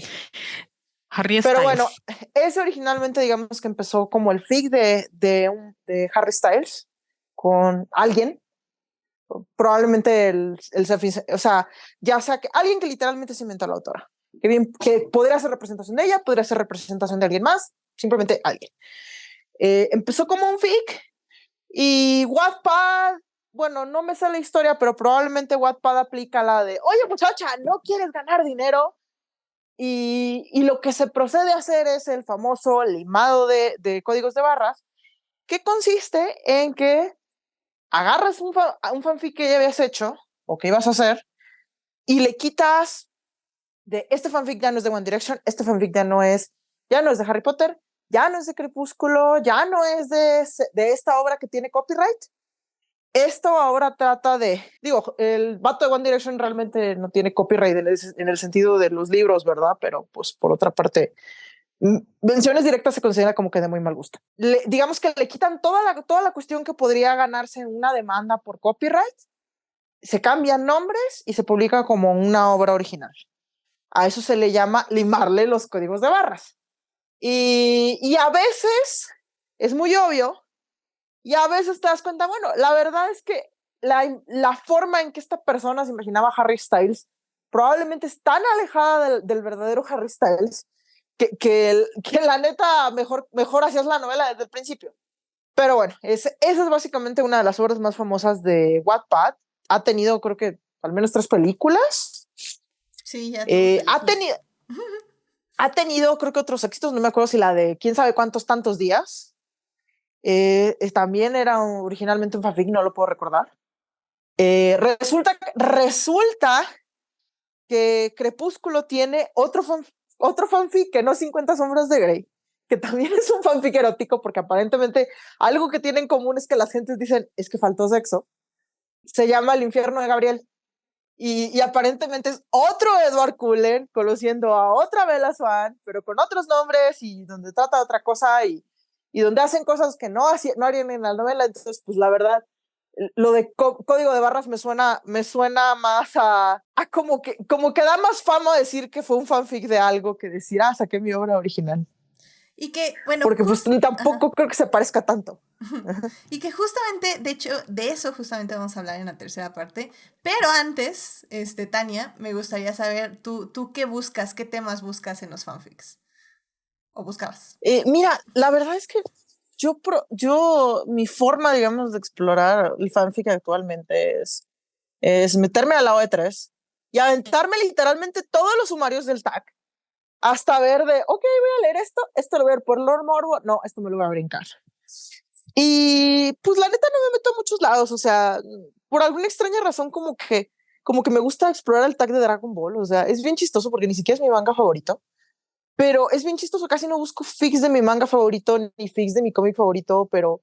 Harry pero bueno, Styles. ese originalmente digamos que empezó como el fic de Harry Styles con alguien, probablemente o sea, ya sea que alguien que literalmente se inventó la autora, que bien, que podría ser representación de ella, podría ser representación de alguien más, simplemente alguien. Empezó como un fic y Wattpad, bueno, no me sé la historia, pero probablemente Wattpad aplica la de, oye muchacha, ¿no quieres ganar dinero? Y lo que se procede a hacer es el famoso limado de códigos de barras, que consiste en que agarras un fanfic que ya habías hecho o que ibas a hacer y le quitas de este fanfic ya no es de One Direction, este fanfic ya no es de Harry Potter, ya no es de Crepúsculo, ya no es de esta obra que tiene copyright. Esto ahora trata digo, el vato de One Direction realmente no tiene copyright en el sentido de los libros, ¿verdad? Pero pues por otra parte, menciones directas se considera como que de muy mal gusto. Digamos que le quitan toda la cuestión que podría ganarse en una demanda por copyright, se cambian nombres y se publica como una obra original. A eso se le llama limarle los códigos de barras. Y a veces es muy obvio y a veces te das cuenta, bueno, la verdad es que la forma en que esta persona se imaginaba a Harry Styles probablemente es tan alejada del verdadero Harry Styles que la neta mejor hacías la novela desde el principio. Pero bueno, esa es básicamente una de las obras más famosas de Wattpad. Ha tenido, creo que, al menos 3 películas. Sí, ya tuvo películas. Ha tenido, creo que otros éxitos, no me acuerdo si la de quién sabe cuántos tantos días. También era originalmente un fanfic, no lo puedo recordar. Resulta que Crepúsculo tiene otro fanfic que no 50 sombras de Grey, que también es un fanfic erótico, porque aparentemente algo que tienen en común es que las gentes dicen es que faltó sexo. Se llama El infierno de Gabriel. Y aparentemente es otro Edward Cullen conociendo a otra Bella Swan, pero con otros nombres y donde trata otra cosa y donde hacen cosas que no harían en la novela. Entonces, pues la verdad, lo de código de barras me suena más a como que da más fama decir que fue un fanfic de algo que decir, saqué mi obra original. Y que, bueno, Porque pues tampoco creo que se parezca tanto. y que justamente, de hecho, de eso justamente vamos a hablar en la tercera parte. Pero antes, Tania, me gustaría saber, ¿tú qué buscas, qué temas buscas en los fanfics? ¿O buscabas? Mira, la verdad es que mi forma, digamos, de explorar el fanfic actualmente es meterme al lado de tres y aventarme literalmente todos los sumarios del tag hasta ver ok, voy a leer esto lo voy a ver por Lord Morbo, no, esto me lo voy a brincar. Y pues la neta no me meto a muchos lados, o sea, por alguna extraña razón como que me gusta explorar el tag de Dragon Ball, o sea, es bien chistoso porque ni siquiera es mi manga favorito, pero es bien chistoso, casi no busco fics de mi manga favorito ni fics de mi cómic favorito, pero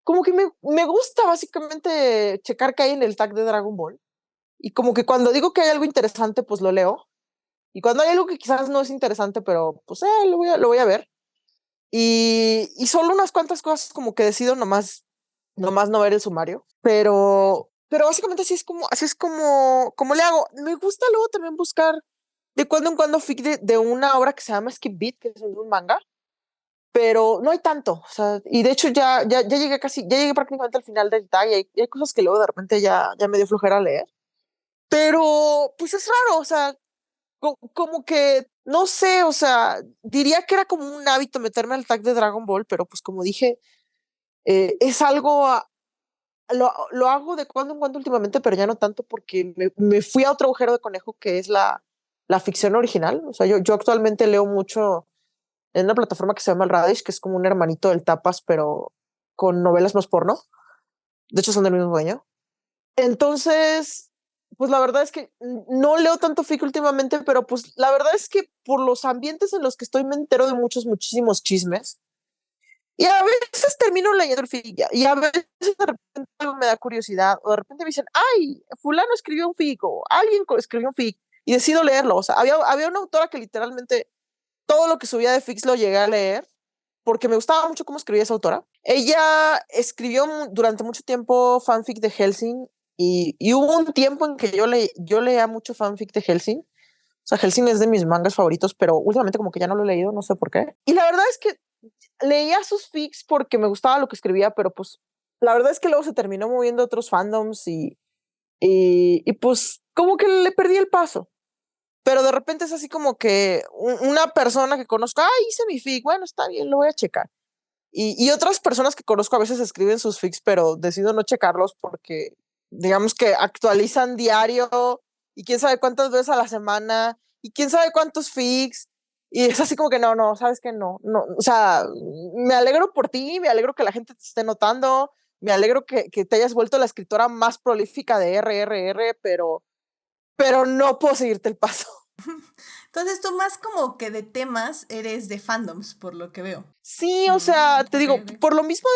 como que me gusta básicamente checar qué hay en el tag de Dragon Ball. Y como que cuando digo que hay algo interesante, pues lo leo. Y cuando hay algo que quizás no es interesante, pero pues lo voy a ver. Y solo unas cuantas cosas como que decido nomás no ver el sumario. Pero básicamente así es como le hago. Me gusta luego también buscar de cuando en cuando fic de una obra que se llama Skip Beat, que es un manga, pero no hay tanto, o sea, y de hecho ya llegué prácticamente al final del tag y hay cosas que luego de repente ya me dio flojera leer, pero pues es raro, o sea, como que, no sé, o sea, diría que era como un hábito meterme al tag de Dragon Ball, pero pues como dije, es algo, lo hago de cuando en cuando últimamente, pero ya no tanto porque me fui a otro agujero de conejo que es la ficción original, o sea, yo actualmente leo mucho en una plataforma que se llama el Radish, que es como un hermanito del Tapas, pero con novelas más porno. De hecho, son del mismo dueño. Entonces, pues la verdad es que no leo tanto fic últimamente, pero pues la verdad es que por los ambientes en los que estoy me entero de muchísimos chismes. Y a veces termino leyendo el fic y a veces de repente algo me da curiosidad o de repente me dicen, ay, fulano escribió un fic o alguien escribió un fic y decido leerlo. O sea, había una autora que literalmente todo lo que subía de fics lo llegué a leer porque me gustaba mucho cómo escribía esa autora. Ella escribió durante mucho tiempo fanfic de Hellsing y hubo un tiempo en que yo leía mucho fanfic de Hellsing. O sea, Hellsing es de mis mangas favoritos, pero últimamente como que ya no lo he leído, no sé por qué. Y la verdad es que leía sus fics porque me gustaba lo que escribía, pero pues la verdad es que luego se terminó moviendo a otros fandoms y pues como que le perdí el paso. Pero de repente es así como que una persona que conozco, hice mi fic, bueno, está bien, lo voy a checar. Y otras personas que conozco a veces escriben sus fics, pero decido no checarlos porque digamos que actualizan diario y quién sabe cuántas veces a la semana y quién sabe cuántos fics. Y es así como que no, sabes que no, o sea, me alegro por ti, me alegro que la gente te esté notando, me alegro que te hayas vuelto la escritora más prolífica de RRR, pero no puedo seguirte el paso. Entonces tú más como que de temas eres de fandoms, por lo que veo. Sí, o sea, te digo, Ok. por lo mismo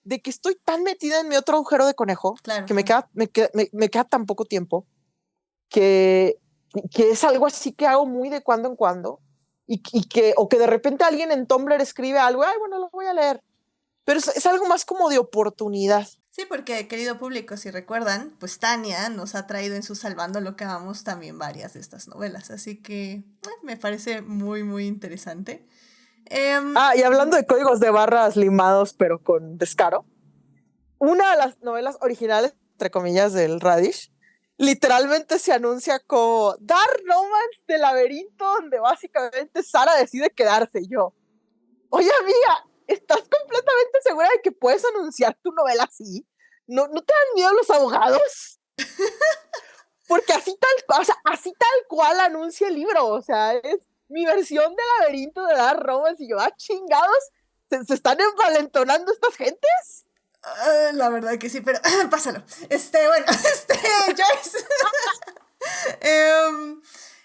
de que estoy tan metida en mi otro agujero de conejo, Claro, que claro. me queda tan poco tiempo, que, que es algo así que hago muy de cuando en cuando, o que de repente alguien en Tumblr escribe algo, ay, bueno, lo voy a leer, pero es algo más como de oportunidad. Sí, porque, querido público, si recuerdan, pues Tania nos ha traído en su Salvando lo que amamos también varias de estas novelas, así que me parece muy, muy interesante. Y hablando de códigos de barras limados, pero con descaro, una de las novelas originales, entre comillas, del Radish, literalmente se anuncia como Dark Romance de Laberinto, donde básicamente Sara decide quedarse. Y yo, oye, amiga, ¿estás completamente segura de que puedes anunciar tu novela así? ¿No te dan miedo los abogados? Porque así tal cual anuncia el libro. O sea, es mi versión de Laberinto de Dark Romance. Y yo, chingados, ¿se están envalentonando estas gentes? La verdad que sí, pero pásalo. Bueno, Joyce.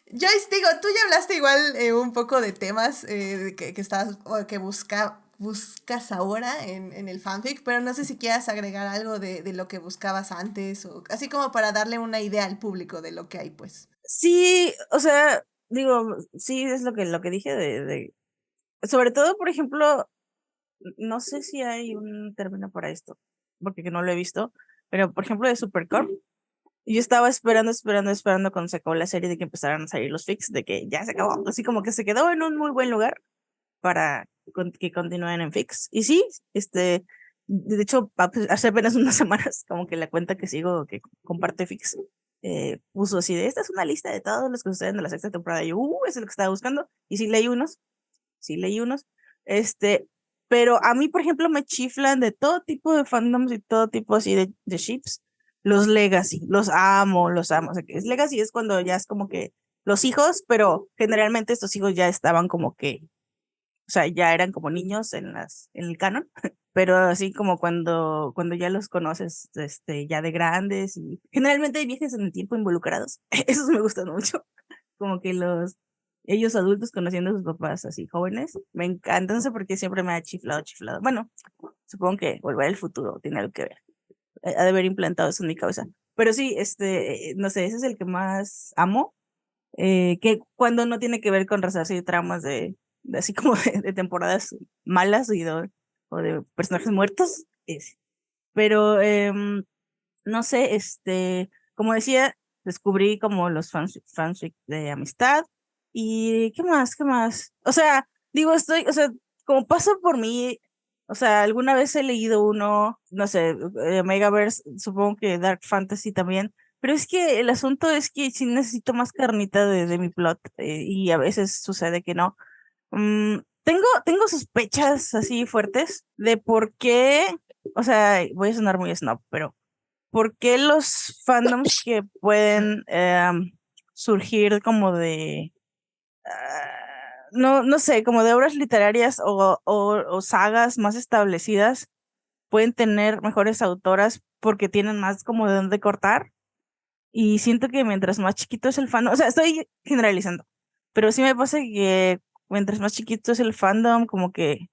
Joyce, digo, tú ya hablaste igual un poco de temas que estás o que buscas ahora en el fanfic, pero no sé si quieras agregar algo de lo que buscabas antes, o así como para darle una idea al público de lo que hay, pues. Sí, o sea, digo, sí, es lo que dije sobre todo, por ejemplo, no sé si hay un término para esto, porque no lo he visto, pero por ejemplo de Supercorp, yo estaba esperando cuando se acabó la serie de que empezaran a salir los fics, de que ya se acabó, así como que se quedó en un muy buen lugar para que continúen en fics. Y sí, de hecho, hace apenas unas semanas, como que la cuenta que sigo, que comparte fics, puso así de, esta es una lista de todos los que suceden de la sexta temporada. Y yo, eso es lo que estaba buscando. Y sí leí unos, pero a mí, por ejemplo, me chiflan de todo tipo de fandoms y todo tipo así de ships. Los Legacy, los amo. O sea, que es Legacy es cuando ya es como que los hijos, pero generalmente estos hijos ya estaban como que, o sea, ya eran como niños en el canon, pero así como cuando ya los conoces, ya de grandes y generalmente hay viajes en el tiempo involucrados. Esos me gustan mucho, como que ellos adultos conociendo a sus papás así jóvenes, me encantan, no sé por qué siempre me ha chiflado. Bueno, supongo que Volver al Futuro tiene algo que ver, ha de haber implantado eso en mi cabeza. Pero sí, no sé, ese es el que más amo, que cuando no tiene que ver con resarcir traumas de así como de temporadas malas o de personajes muertos, es. Pero no sé, como decía, descubrí como los fanfic de amistad y qué más. O sea, digo, o sea, como pasa por mí, o sea, alguna vez he leído uno, no sé, Megaverse, supongo que Dark Fantasy también, pero es que el asunto es que sí necesito más carnita de mi plot, y a veces sucede que no. Tengo sospechas así fuertes de por qué, o sea, voy a sonar muy snob, pero ¿por qué los fandoms que pueden surgir como de, no sé, como de obras literarias o sagas más establecidas pueden tener mejores autoras porque tienen más como de dónde cortar? Y siento que mientras más chiquito es el fandom, o sea, estoy generalizando, pero sí me pasa que mientras más chiquito es el fandom, como que,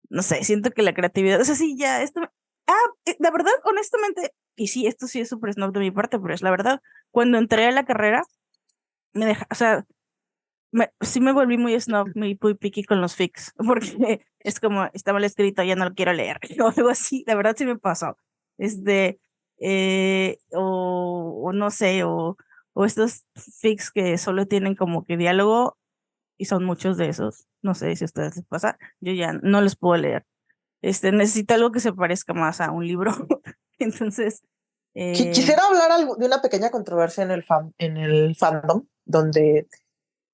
no sé, siento que la creatividad, o sea, sí, ya, la verdad, honestamente, y sí, esto sí es súper snob de mi parte, pero es la verdad, cuando entré a la carrera, o sea, sí me volví muy snob, muy picky con los fics, porque es como, está mal escrito, ya no lo quiero leer, o algo así, la verdad sí me pasó, este, o no sé, o estos fics que solo tienen como que diálogo, y son muchos de esos, no sé si a ustedes les pasa, yo ya no los puedo leer. Necesito algo que se parezca más a un libro. Entonces, Quisiera hablar de una pequeña controversia en el fandom, donde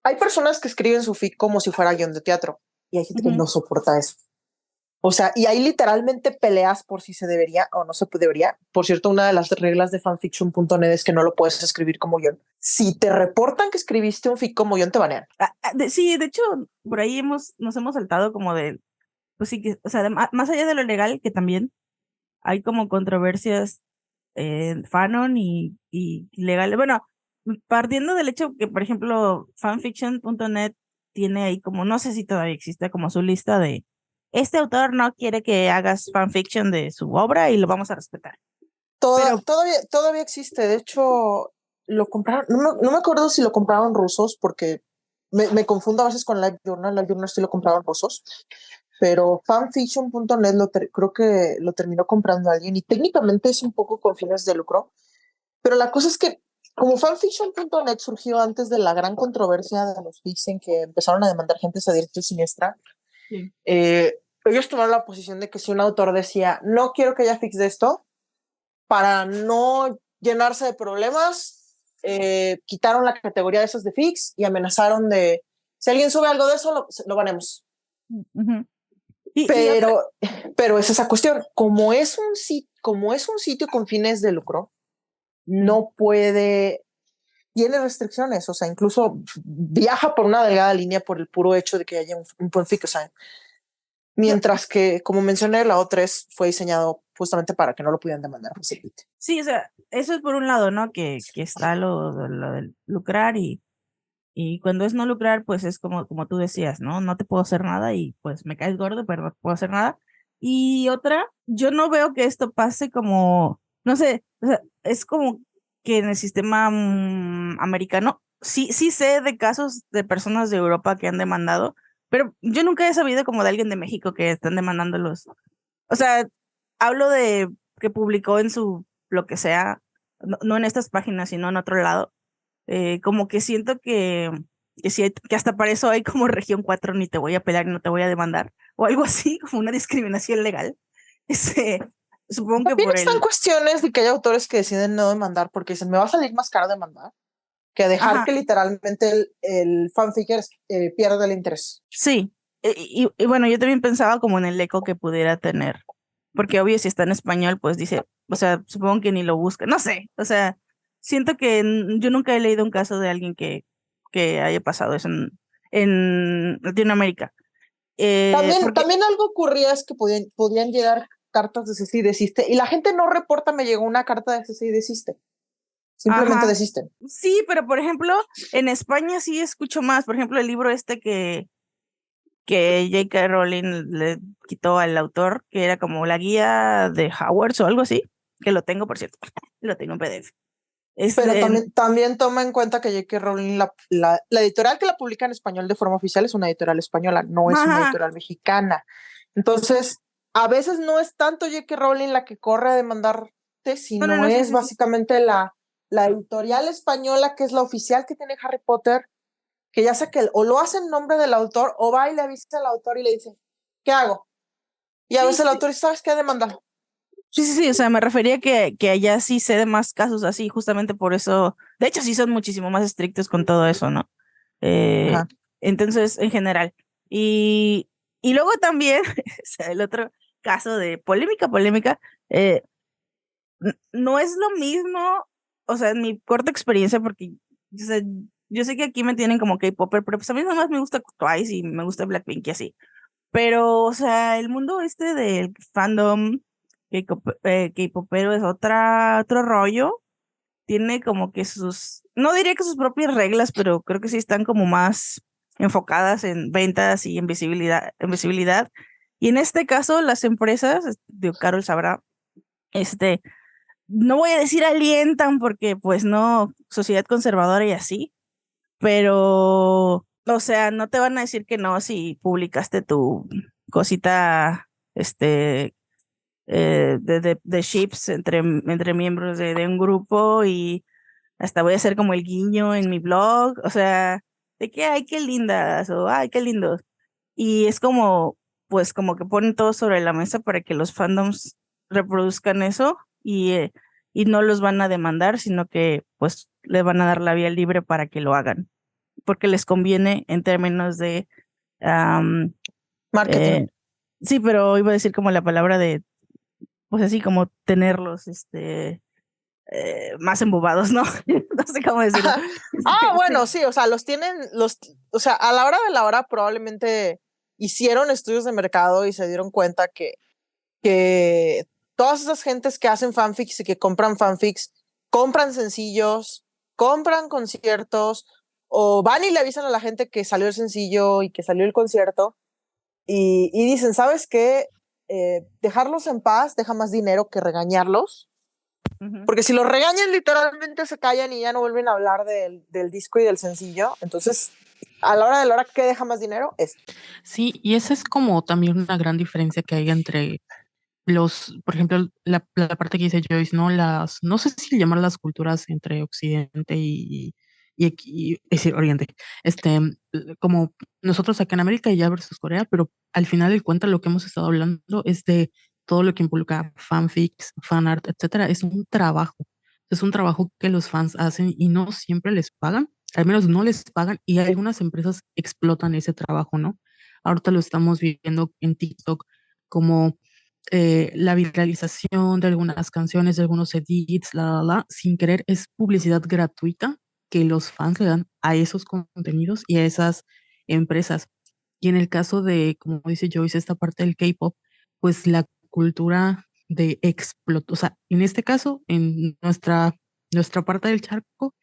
hay personas que escriben su fic como si fuera guión de teatro y hay gente que no soporta eso. O sea, y hay literalmente peleas por si se debería o no se debería. Por cierto, una de las reglas de fanfiction.net es que no lo puedes escribir como guión. Si te reportan que escribiste un fic como guión, te banean. Sí, de hecho, por ahí nos hemos saltado como de, pues sí, que, o sea, más allá de lo legal, que también hay como controversias fanon y legales. Bueno, partiendo del hecho que, por ejemplo, fanfiction.net tiene ahí como, no sé si todavía existe como su lista de, este autor no quiere que hagas fanfiction de su obra y lo vamos a respetar. Pero, Todavía existe. De hecho, lo compraron. No me acuerdo si lo compraron rusos porque me confundo a veces con LiveJournal. LiveJournal sí lo compraron rusos. Pero fanfiction.net creo que lo terminó comprando alguien y técnicamente es un poco con fines de lucro. Pero la cosa es que como fanfiction.net surgió antes de la gran controversia de los fics en que empezaron a demandar gente a diestra y siniestra, sí. Ellos tomaron la posición de que si un autor decía no quiero que haya fics de esto, para no llenarse de problemas, quitaron la categoría de esos de fics y amenazaron de si alguien sube algo de eso, lo banemos. Uh-huh. Pero es esa cuestión. Como es un sitio con fines de lucro, no puede, tiene restricciones, o sea, incluso viaja por una delgada línea por el puro hecho de que haya un buen fic, o sea, mientras que, como mencioné, la O3 fue diseñado justamente para que no lo pudieran demandar fácilmente. Sí, o sea, eso es por un lado, ¿no? Que está lo de lucrar y cuando es no lucrar, pues es como tú decías, ¿no? No te puedo hacer nada y pues me caes gordo, pero no te puedo hacer nada. Y otra, yo no veo que esto pase como, no sé, o sea, es como que en el sistema americano, sí sé de casos de personas de Europa que han demandado, pero yo nunca he sabido como de alguien de México que están demandando o sea, hablo de que publicó en su lo que sea, no en estas páginas, sino en otro lado, como que siento que, sí que hasta para eso hay como región 4 ni te voy a pelar y no te voy a demandar, o algo así, como una discriminación legal. Este, supongo que También por están el... cuestiones de que hay autores que deciden no demandar porque dicen, me va a salir más caro demandar que dejar Ajá, que literalmente el fanficker pierda el interés. sí. Y bueno, yo también pensaba como en el eco que pudiera tener, porque obvio si está en español, pues dice, o sea, supongo que ni lo busca, no sé, o sea, siento que yo nunca he leído un caso de alguien que haya pasado eso en Latinoamérica. Porque, También algo ocurría es que podían llegar cartas de cese y desiste y la gente no reporta, me llegó una carta de cese y desiste. Simplemente ajá, desisten. sí, pero por ejemplo, en España sí escucho más, por ejemplo, el libro este que J.K. Rowling le quitó al autor, que era como la guía de Hogwarts o algo así, que lo tengo, por cierto, lo tengo en PDF. Pero Este, también toma en cuenta que J.K. Rowling, la editorial que la publica en español de forma oficial es una editorial española, no es una ajá, editorial mexicana. Entonces, a veces no es tanto J.K. Rowling la que corre a demandarte, no, no, sino no, sí, es sí, sí. básicamente la editorial española que es la oficial que tiene Harry Potter, que ya sea que o lo hace en nombre del autor o va y le avisa al autor y le dice, ¿qué hago? Y a Sí, veces el sí, autor dice, ¿sabes qué? Demanda. sí, sí, sí, o sea, me refería que allá sí sé de más casos así, justamente por eso, de hecho sí son muchísimo más estrictos con todo eso, ¿no? Eh, Ajá. entonces, en general. Y, y luego también, o sea, el otro caso de polémica, eh, no es lo mismo, o sea, en mi corta experiencia, porque o sea, yo sé que aquí me tienen como K-Popper, pero pues a mí nada más me gusta Twice y me gusta Blackpink y así. Pero, o sea, el mundo este del fandom K-popero es otro rollo. Tiene como que no diría que sus propias reglas, pero creo que sí están como más enfocadas en ventas y en visibilidad. Y en este caso, las empresas, Carol sabrá, este, no voy a decir alientan porque pues no, sociedad conservadora y así, pero, o sea, no te van a decir que no si publicaste tu cosita, de ships entre miembros de un grupo y hasta voy a hacer como el guiño en mi blog, o sea, de que, ay, qué lindas, o ay, qué lindos. Y es como, pues como que ponen todo sobre la mesa para que los fandoms reproduzcan eso y no los van a demandar, sino que pues le van a dar la vía libre para que lo hagan, porque les conviene en términos de, am, Marketing. eh, sí, pero iba a decir como la palabra de, pues así como tenerlos, más embobados, ¿no? No sé cómo decirlo. Ajá. Ah, Sí. bueno, sí, o sea, los tienen, o sea, a la hora de la hora probablemente hicieron estudios de mercado y se dieron cuenta que todas esas gentes que hacen fanfics y que compran fanfics, compran sencillos, compran conciertos, o van y le avisan a la gente que salió el sencillo y que salió el concierto, y dicen, ¿sabes qué? Dejarlos en paz deja más dinero que regañarlos. Ujú. Porque si los regañan, literalmente se callan y ya no vuelven a hablar del disco y del sencillo. Entonces, a la hora de la hora, ¿qué deja más dinero? Es. Sí, y esa es como también una gran diferencia que hay entre por ejemplo, la parte que dice Joyce, ¿no? No sé si llamar las culturas entre Occidente es decir, Oriente, como nosotros acá en América y ya versus Corea, pero al final del cuenta lo que hemos estado hablando es de todo lo que involucra fanfics, fanart, etcétera. Es un trabajo que los fans hacen y no siempre les pagan, al menos no les pagan y algunas empresas explotan ese trabajo, ¿no? Ahorita lo estamos viviendo en TikTok como la viralización de algunas canciones, de algunos edits, sin querer es publicidad gratuita que los fans le dan a esos contenidos y a esas empresas. Y en el caso de, como dice Joyce, esta parte del K-pop, pues la cultura de explot, o sea, en este caso, en nuestra parte del charco,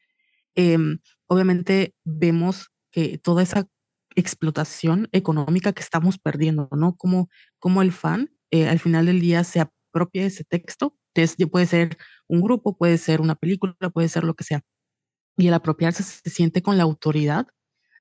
obviamente vemos que toda esa explotación económica que estamos perdiendo, ¿no? Como el fan al final del día se apropia de ese texto, ya puede ser un grupo, puede ser una película, puede ser lo que sea, y al apropiarse se siente con la autoridad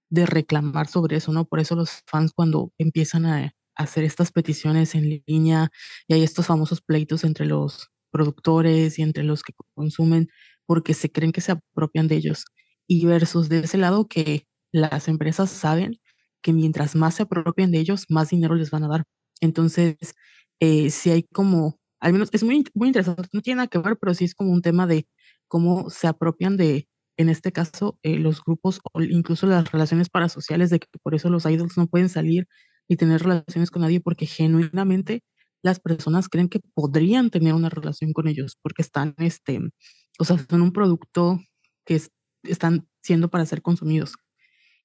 de reclamar sobre eso, ¿no? Por eso los fans cuando empiezan a hacer estas peticiones en línea y hay estos famosos pleitos entre los productores y entre los que consumen porque se creen que se apropian de ellos. Y versus de ese lado que las empresas saben que mientras más se apropien de ellos, más dinero les van a dar. Entonces, sí hay como, al menos es muy interesante, no tiene nada que ver, pero sí es como un tema de cómo se apropian de, en este caso, los grupos o incluso las relaciones parasociales, de que por eso los idols no pueden salir y tener relaciones con nadie, porque genuinamente las personas creen que podrían tener una relación con ellos, porque están, o sea, son un producto que están siendo para ser consumidos.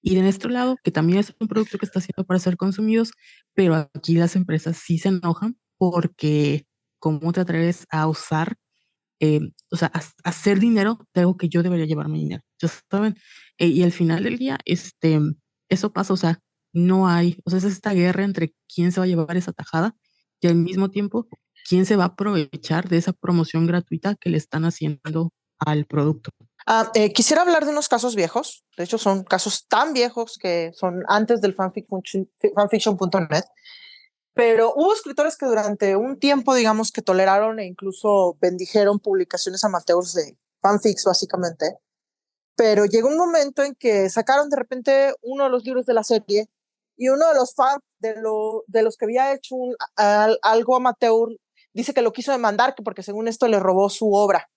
Y de nuestro lado, que también es un producto que está siendo para ser consumidos, pero aquí las empresas sí se enojan porque ¿cómo te atreves a usar, o sea, a hacer dinero de algo que yo debería llevarme dinero? Ya saben. Y al final del día, eso pasa, o sea, no hay, o sea, es esta guerra entre quién se va a llevar esa tajada y al mismo tiempo, quién se va a aprovechar de esa promoción gratuita que le están haciendo al producto. Quisiera hablar de unos casos viejos. De hecho, son casos tan viejos que son antes del fanfiction.net. Pero hubo escritores que durante un tiempo, digamos, que toleraron e incluso bendijeron publicaciones amateurs de fanfics, básicamente. Pero llegó un momento en que sacaron de repente uno de los libros de la serie y uno de los fans de los que había hecho algo amateur dice que lo quiso demandar porque según esto le robó su obra.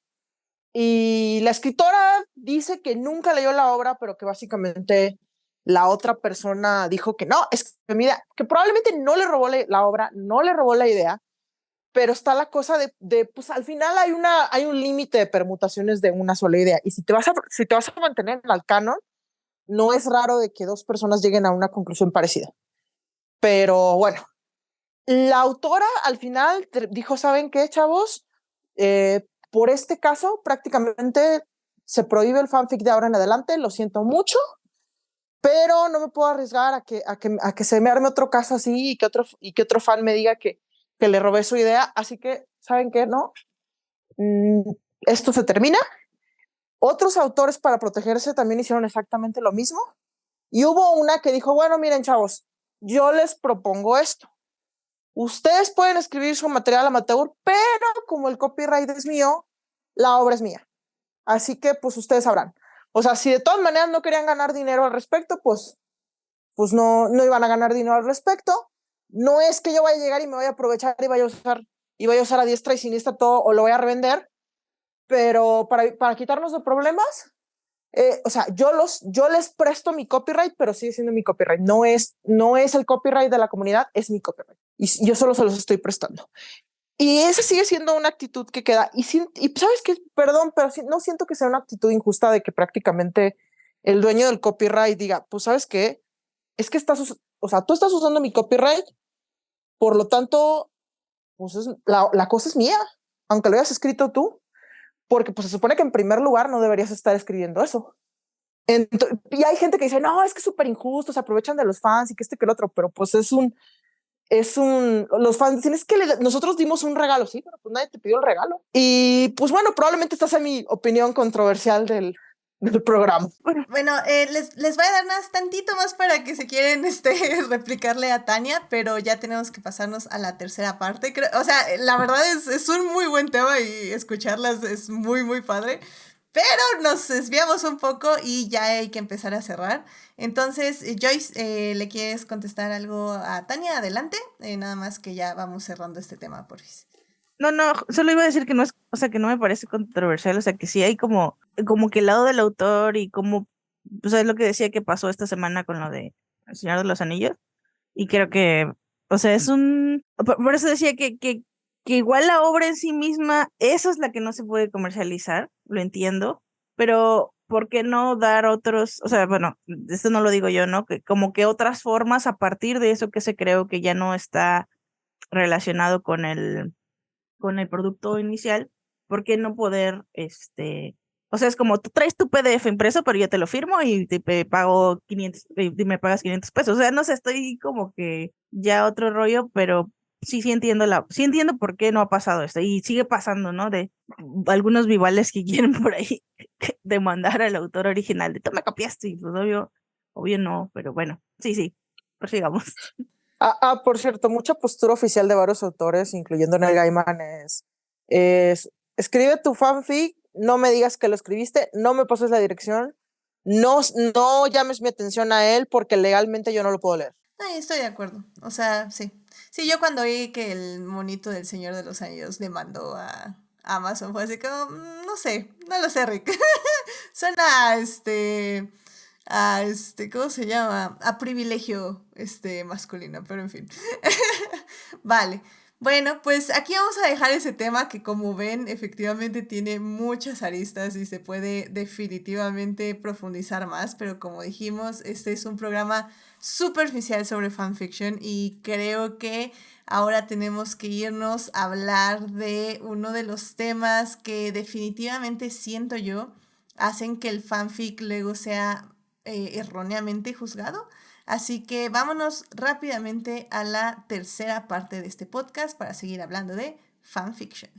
Y la escritora dice que nunca leyó la obra, pero que básicamente la otra persona dijo que no, es que mira, que probablemente no le robó la obra, no le robó la idea, pero está la cosa de pues al final hay un límite de permutaciones de una sola idea. Y si te vas a mantener en el canon, no es raro de que dos personas lleguen a una conclusión parecida. Pero bueno, la autora al final dijo, ¿saben qué, chavos? Por este caso, prácticamente se prohíbe el fanfic de ahora en adelante, lo siento mucho, pero no me puedo arriesgar a que se me arme otro caso así y que otro fan me diga que le robé su idea, así que, ¿saben qué? No, esto se termina. Otros autores para protegerse también hicieron exactamente lo mismo y hubo una que dijo, bueno, miren, chavos, yo les propongo esto. Ustedes pueden escribir su material amateur, pero como el copyright es mío, la obra es mía. Así que, pues, ustedes sabrán. O sea, si de todas maneras no querían ganar dinero al respecto, pues no iban a ganar dinero al respecto. No es que yo vaya a llegar y me vaya a aprovechar y vaya a usar a diestra y siniestra todo o lo voy a revender, pero para quitarnos de problemas, o sea, yo les presto mi copyright, pero sigue siendo mi copyright. No es el copyright de la comunidad, es mi copyright. Y yo solo se los estoy prestando. Y esa sigue siendo una actitud que queda. Y sabes qué, perdón, pero no siento que sea una actitud injusta de que prácticamente el dueño del copyright diga, pues sabes qué, es que o sea, tú estás usando mi copyright, por lo tanto, pues la cosa es mía, aunque lo hayas escrito tú, porque pues se supone que en primer lugar no deberías estar escribiendo eso. Y hay gente que dice, no, es que es súper injusto, se aprovechan de los fans y que que el otro, pero pues los fans dicen, es que nosotros dimos un regalo, sí, pero pues nadie te pidió el regalo. Y pues bueno, probablemente esta sea mi opinión controversial del programa. Bueno, les voy a dar más tantito más para que se quieren replicarle a Tania, pero ya tenemos que pasarnos a la tercera parte. O sea, la verdad es un muy buen tema y escucharlas es muy, muy padre. Pero nos desviamos un poco y ya hay que empezar a cerrar. Entonces, Joyce, ¿le quieres contestar algo a Tania? Adelante. Nada más que ya vamos cerrando este tema, porfis. No, solo iba a decir que no es, o sea, que no me parece controversial, o sea, que sí hay como que el lado del autor y como, pues es lo que decía que pasó esta semana con lo de El Señor de los Anillos, y creo que, o sea, por eso decía que igual la obra en sí misma, eso es la que no se puede comercializar, lo entiendo, pero ¿por qué no dar otros, o sea, bueno, esto no lo digo yo, ¿no? Que como que otras formas a partir de eso que se creó que ya no está relacionado con el producto inicial, ¿por qué no poder, o sea, es como tú traes tu PDF impreso, pero yo te lo firmo y te pago 500, y me pagas 500 pesos, o sea, no sé, estoy como que ya otro rollo, pero sí entiendo por qué no ha pasado esto, y sigue pasando, ¿no? De algunos vivales que quieren por ahí demandar al autor original, de tú me copiaste, y pues obvio no, pero bueno, sí, prosigamos. Por cierto, mucha postura oficial de varios autores, incluyendo Neil Gaiman, es Escribe tu fanfic, no me digas que lo escribiste, no me pases la dirección, no llames mi atención a él porque legalmente yo no lo puedo leer. Ay, estoy de acuerdo. O sea, sí. Sí, yo cuando vi que el monito del Señor de los Anillos demandó a Amazon fue así como, no sé, no lo sé, Rick. Suena ¿cómo se llama? A privilegio masculino, pero en fin. Vale. Bueno, pues aquí vamos a dejar ese tema que como ven efectivamente tiene muchas aristas y se puede definitivamente profundizar más, pero como dijimos, este es un programa superficial sobre fanfiction y creo que ahora tenemos que irnos a hablar de uno de los temas que definitivamente siento yo hacen que el fanfic luego sea erróneamente juzgado. Así que vámonos rápidamente a la tercera parte de este podcast para seguir hablando de fanfiction.